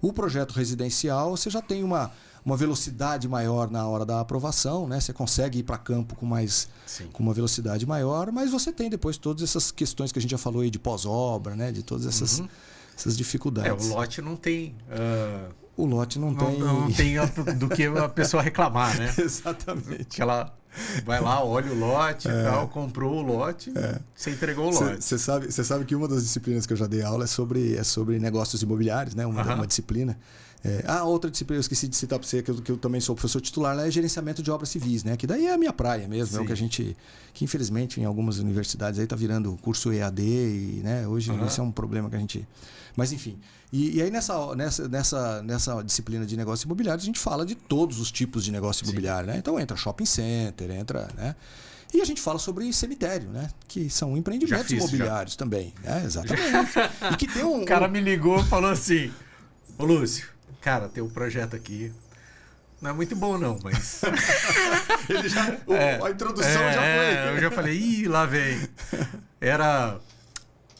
O projeto residencial, você já tem uma velocidade maior na hora da aprovação, né? Você consegue ir para campo com uma velocidade maior, mas você tem depois todas essas questões que a gente já falou aí de pós-obra, né? De todas essas dificuldades. O lote não tem... O lote não tem... Não tem do que a pessoa reclamar, né? Exatamente. Que ela vai lá, olha o lote e tal, comprou o lote, você entregou o lote. Você sabe que uma das disciplinas que eu já dei aula é sobre negócios imobiliários, né? Uma disciplina. Outra disciplina, eu esqueci de citar para você, que eu também sou professor titular, lá é gerenciamento de obras civis, né? Que daí é a minha praia mesmo, é o que infelizmente em algumas universidades aí está virando curso EAD, e, né? Hoje esse é um problema que a gente... Mas enfim, e aí nessa disciplina de negócios imobiliários a gente fala de todos os tipos de negócio imobiliário, né? Então entra shopping center, né? E a gente fala sobre cemitério, né? Que são empreendimentos imobiliários também, né? Exatamente. E que tem O cara me ligou e falou assim: ô Lúcio, cara, tem um projeto aqui. Não é muito bom não, mas... A introdução já foi. Eu já falei, lá vem. Era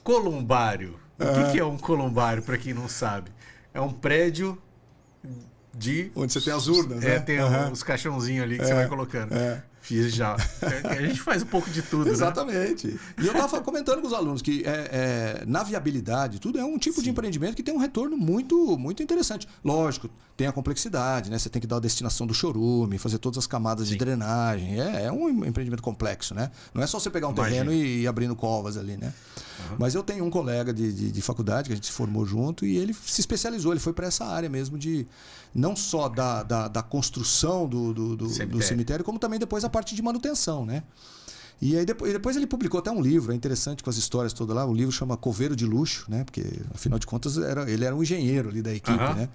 columbário. O que é um columbário, para quem não sabe? É um prédio de... Onde você tem as urnas, né? Tem os caixãozinhos ali que você vai colocando. Fiz já. A gente faz um pouco de tudo, exatamente. Né? E eu estava comentando com os alunos que na viabilidade, tudo é um tipo de empreendimento que tem um retorno muito, muito interessante. Lógico, tem a complexidade, né? Você tem que dar a destinação do chorume, fazer todas as camadas de drenagem. É um empreendimento complexo, né? Não é só você pegar um terreno e ir abrindo covas ali, né? Mas eu tenho um colega de faculdade que a gente se formou junto e ele se especializou, ele foi para essa área mesmo de não só da construção do cemitério, como também depois a parte de manutenção, né? E aí depois ele publicou até um livro, é interessante, com as histórias todas lá. O livro chama Coveiro de Luxo, né? Porque afinal de contas ele era um engenheiro ali da equipe, né?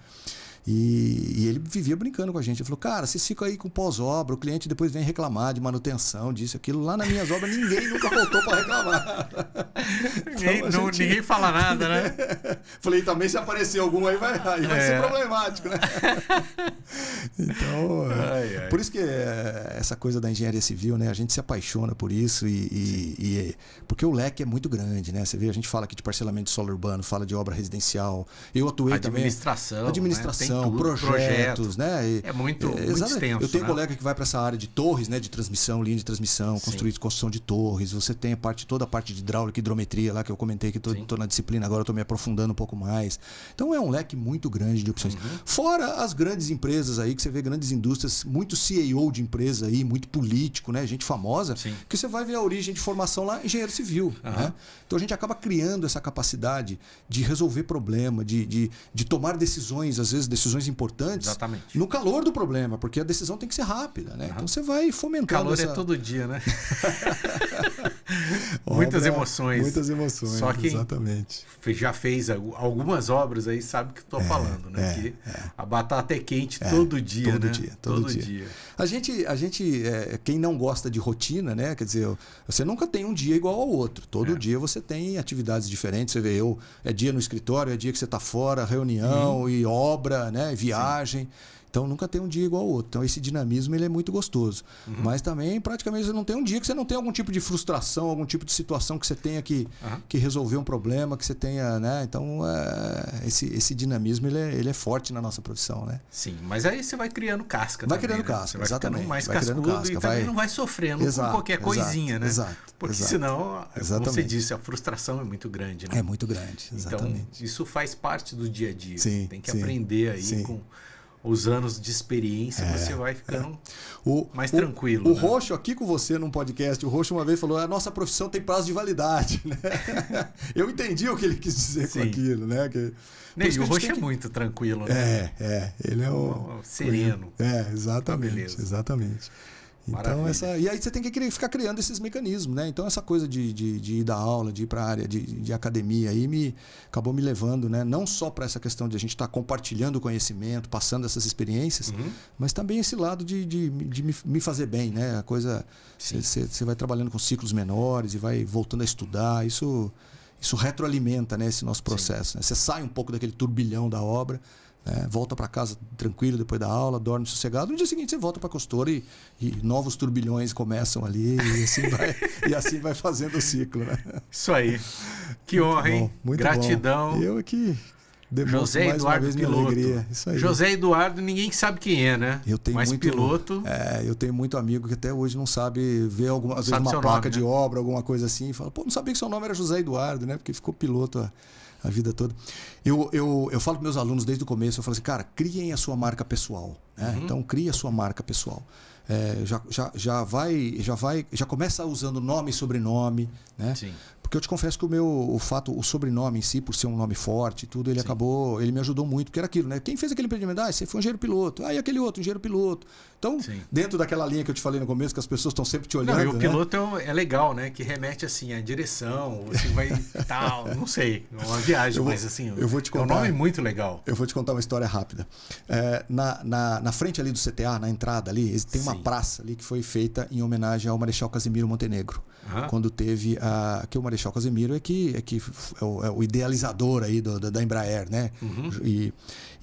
E ele vivia brincando com a gente. Ele falou, cara, vocês ficam aí com pós-obra, o cliente depois vem reclamar de manutenção, disso, aquilo. Lá nas minhas obras ninguém nunca voltou para reclamar. Ninguém fala nada, né? Falei, também se aparecer algum aí vai ser problemático, né? Então, por isso que essa coisa da engenharia civil, né? A gente se apaixona por isso porque o leque é muito grande, né? Você vê, a gente fala aqui de parcelamento de solo urbano, fala de obra residencial. Eu atuei também... Administração. Né? construção, projetos, né? É muito extenso. Eu tenho colega que vai para essa área de torres, né? De transmissão, linha de transmissão, construção de torres. Você tem toda a parte de hidráulica e hidrometria lá que eu comentei que estou na disciplina, agora estou me aprofundando um pouco mais. Então é um leque muito grande de opções. Fora as grandes empresas aí, que você vê grandes indústrias, muito CEO de empresa aí, muito político, né? Gente famosa, que você vai ver a origem de formação lá, engenheiro civil. Né? Então a gente acaba criando essa capacidade de resolver problema, de tomar decisões, às vezes decisões importantes, no calor do problema, porque a decisão tem que ser rápida, né? Então você vai fomentando. Calor é todo dia, né? Muitas emoções. Muitas emoções, só quem exatamente. Já fez algumas obras aí sabe o que estou falando, né? Que a batata é quente todo dia, todo né? Dia, todo dia. A gente quem não gosta de rotina, né? Quer dizer, você nunca tem um dia igual ao outro. Todo dia você tem atividades diferentes. Você vê, é dia no escritório, é dia que você está fora, reunião e obra, né? Viagem. Então nunca tem um dia igual ao outro. Então esse dinamismo ele é muito gostoso. Mas também praticamente você não tem um dia que você não tem algum tipo de frustração, algum tipo de situação que você tenha que resolver um problema, que você tenha, né? Então esse dinamismo ele é forte na nossa profissão, né? Sim, mas aí você vai criando casca. Vai também, criando casca, você vai exatamente. Ficando mais cascudo e também não vai sofrendo com qualquer coisinha, né? Porque senão, como você disse, a frustração é muito grande, né? É muito grande, exatamente. Então isso faz parte do dia a dia. Tem que sim, aprender aí com os anos de experiência, você vai ficando mais tranquilo. O Roxo aqui com você num podcast, o Roxo uma vez falou, a nossa profissão tem prazo de validade, né? Eu entendi o que ele quis dizer com aquilo, né? E o Roxo é muito tranquilo, né? Ele é sereno. Exatamente, beleza. Exatamente. Então, e aí você tem que ficar criando esses mecanismos, né? Então essa coisa de ir dar aula, de ir para a área de academia aí acabou me levando, né? Não só para essa questão de a gente estar compartilhando o conhecimento, passando essas experiências, mas também esse lado de me fazer bem, né? A coisa, você vai trabalhando com ciclos menores e vai voltando a estudar, isso retroalimenta, né, esse nosso processo. Né? Você sai um pouco daquele turbilhão da obra, volta para casa tranquilo depois da aula, dorme sossegado. No dia seguinte você volta para a consultora e novos turbilhões começam ali e assim vai fazendo o ciclo. Né? Isso aí. Que honra, hein? Muito gratidão. Bom. Eu aqui José mais Eduardo uma vez Piloto. Minha alegria. Isso aí. José Eduardo, ninguém sabe quem é, né? Mas piloto. Eu tenho muito amigo que até hoje não sabe ver às vezes uma placa de obra, alguma coisa assim, e fala, não sabia que seu nome era José Eduardo, né? Porque ficou piloto a vida toda. Eu falo para meus alunos desde o começo, eu falo assim, cara, criem a sua marca pessoal. Né? Então, crie a sua marca pessoal. Já começa usando nome e sobrenome, né? Sim. Porque eu te confesso que o sobrenome em si, por ser um nome forte e tudo, ele me ajudou muito, porque era aquilo, né? Quem fez aquele empreendimento? Você foi um engenheiro piloto. E aquele outro, engenheiro piloto. Então, dentro daquela linha que eu te falei no começo, que as pessoas estão sempre te olhando. E o piloto é legal, né? Que remete assim à direção, você vai tal, não sei, uma viagem, mas assim, eu vou te contar, é um nome muito legal. Eu vou te contar uma história rápida. Na frente ali do CTA, na entrada ali, tem uma praça ali que foi feita em homenagem ao Marechal Casimiro Montenegro. Quando teve que o Marechal Casimiro é o idealizador aí da Embraer, né? E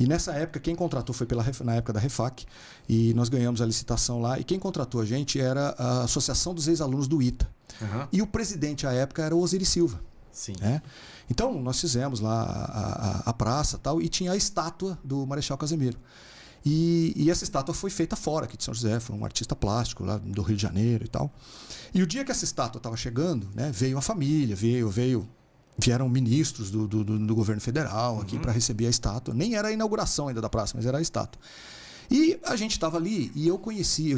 nessa época quem contratou foi na época da Refac, e nós ganhamos a licitação lá, e quem contratou a gente era a Associação dos Ex-Alunos do ITA. E o presidente à época era o Osiris Silva. Sim. Né? Então nós fizemos lá a praça tal, e tinha a estátua do Marechal Casimiro. E essa estátua foi feita fora aqui de São José, foi um artista plástico lá do Rio de Janeiro e tal. E o dia que essa estátua estava chegando, né, veio a família, vieram ministros do governo federal aqui para receber a estátua. Nem era a inauguração ainda da praça, mas era a estátua. E a gente estava ali e eu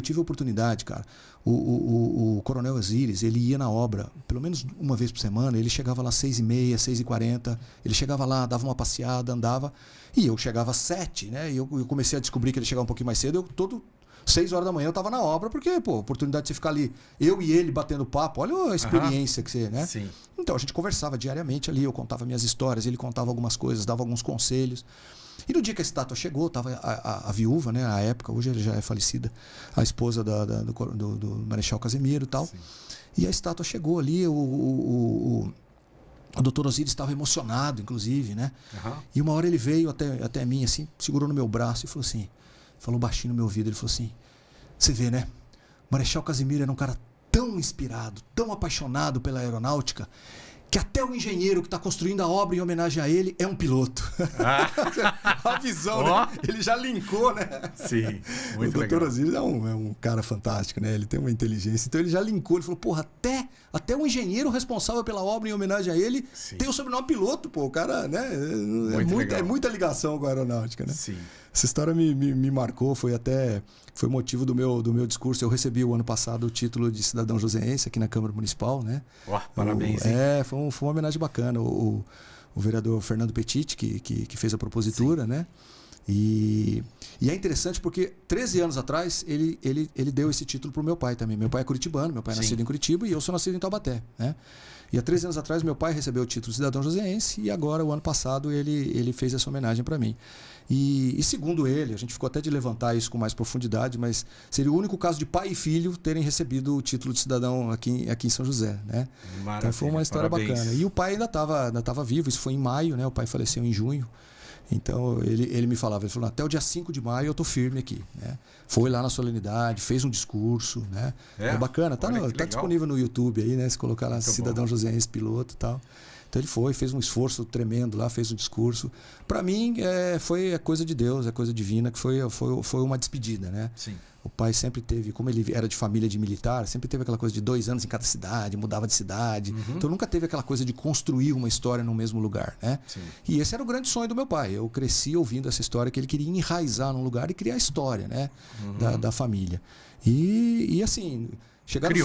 tive a oportunidade, cara. O Coronel Osiris, ele ia na obra pelo menos uma vez por semana, ele chegava lá às 6h30, 6h40, ele chegava lá, dava uma passeada, andava, e eu chegava às 7h, né? E eu comecei a descobrir que ele chegava um pouquinho mais cedo, 6 horas da manhã eu estava na obra, porque, oportunidade de você ficar ali, eu e ele batendo papo, olha a experiência que você, né? Sim. Então a gente conversava diariamente ali, eu contava minhas histórias, ele contava algumas coisas, dava alguns conselhos. E no dia que a estátua chegou, estava a viúva, né, à época, hoje ela já é falecida, a esposa do Marechal Casimiro e tal. Sim. E a estátua chegou ali, o doutor Osiris estava emocionado, inclusive, né? E uma hora ele veio até mim, assim, segurou no meu braço e falou baixinho no meu ouvido, ele falou assim, você vê, né? Marechal Casimiro era um cara tão inspirado, tão apaixonado pela aeronáutica, que até o engenheiro que está construindo a obra em homenagem a ele é um piloto. A visão, né? Ele já linkou, né? Sim, muito legal. O Dr. Osíris é um cara fantástico, né? Ele tem uma inteligência. Então ele já linkou, ele falou, porra, até o engenheiro responsável pela obra em homenagem a ele tem o sobrenome piloto, pô. O cara, né? É muita ligação com a aeronáutica, né? Sim. Essa história me marcou, foi motivo do meu discurso. Eu recebi o ano passado o título de cidadão joseense aqui na Câmara Municipal, né? Parabéns, hein? Foi uma homenagem bacana. O vereador Fernando Petit, que fez a propositura, né? E é interessante porque 13 anos atrás ele deu esse título para o meu pai também. Meu pai é curitibano, meu pai é nascido em Curitiba e eu sou nascido em Taubaté, né? E há 13 anos atrás meu pai recebeu o título de cidadão joseense e agora, o ano passado, ele fez essa homenagem para mim. E segundo ele, a gente ficou até de levantar isso com mais profundidade, mas seria o único caso de pai e filho terem recebido o título de cidadão aqui em São José, né? Maravilha, então foi uma história bacana. E o pai ainda estava vivo, isso foi em maio, né? O pai faleceu em junho. Então ele me falava, ele falou, até o dia 5 de maio eu tô firme aqui, né? Foi lá na solenidade, fez um discurso, né? É bacana, tá disponível no YouTube aí, né? Se colocar lá muito cidadão joseense piloto e tal. Então ele fez um esforço tremendo lá, fez um discurso. Para mim, foi coisa de Deus, é coisa divina, que foi uma despedida, né? Sim. O pai sempre teve, como ele era de família de militar, sempre teve aquela coisa de 2 anos em cada cidade, mudava de cidade. Então nunca teve aquela coisa de construir uma história no mesmo lugar, né? Sim. E esse era o grande sonho do meu pai. Eu cresci ouvindo essa história, que ele queria enraizar num lugar e criar a história, né? Da família. E assim... Chegar no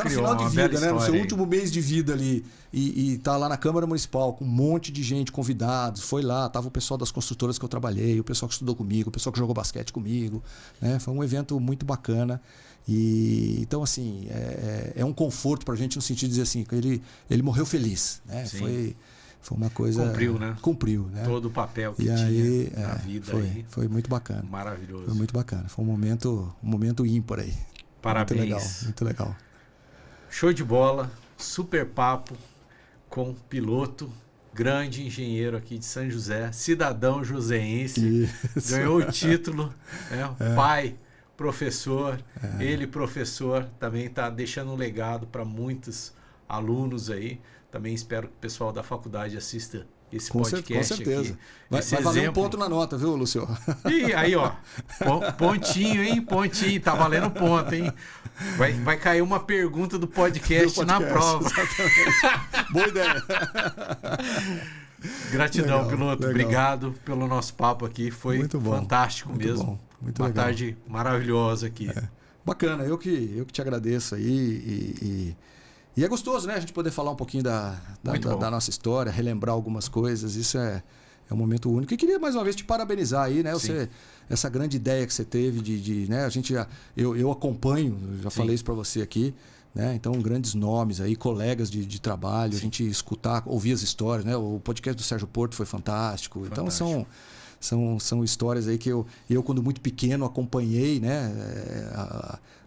final de vida, né? No seu último mês de vida ali, e tá lá na Câmara Municipal com um monte de gente, convidados, foi lá, tava o pessoal das construtoras que eu trabalhei, o pessoal que estudou comigo, o pessoal que jogou basquete comigo, né? Foi um evento muito bacana. E então, assim, é um conforto pra gente no sentido de dizer assim, que ele morreu feliz, né? Foi uma coisa... Cumpriu, né? Cumpriu, né? Todo o papel que tinha na vida. Foi muito bacana. Maravilhoso. Foi muito bacana. Foi um momento ímpar aí. Parabéns. Muito legal. Show de bola, super papo com piloto, grande engenheiro aqui de São José, cidadão joseense, ganhou o título, né? Pai, professor, ele professor, também está deixando um legado para muitos alunos aí. Também espero que o pessoal da faculdade assista esse podcast. Com certeza. Aqui. Vai valer um ponto na nota, viu, Lúcio? E aí, ó, pontinho, hein? Pontinho, tá valendo ponto, hein? Vai cair uma pergunta do podcast na prova. Exatamente. Boa ideia. Gratidão, piloto. Legal. Obrigado pelo nosso papo aqui. Foi muito fantástico muito mesmo. Bom. Muito uma legal. Tarde maravilhosa aqui. Bacana, eu que te agradeço aí e é gostoso, né? A gente poder falar um pouquinho da nossa história, relembrar algumas coisas. Isso é um momento único. E queria mais uma vez te parabenizar aí, né? Essa grande ideia que você teve né? Eu acompanho, já falei isso para você aqui, né? Então, grandes nomes aí, colegas de trabalho, a gente ouvir as histórias, né? O podcast do Sérgio Porto foi fantástico. Então, são histórias aí que eu quando muito pequeno, acompanhei, né?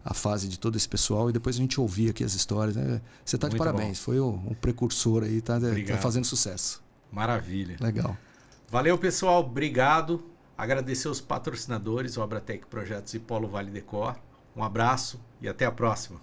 A fase de todo esse pessoal e depois a gente ouvia aqui as histórias, né? Você está de parabéns, foi um precursor aí, tá fazendo sucesso. Maravilha. Legal. Valeu, pessoal, obrigado. Agradecer os patrocinadores, Obratec Projetos e Polo Vale Decor. Um abraço e até a próxima.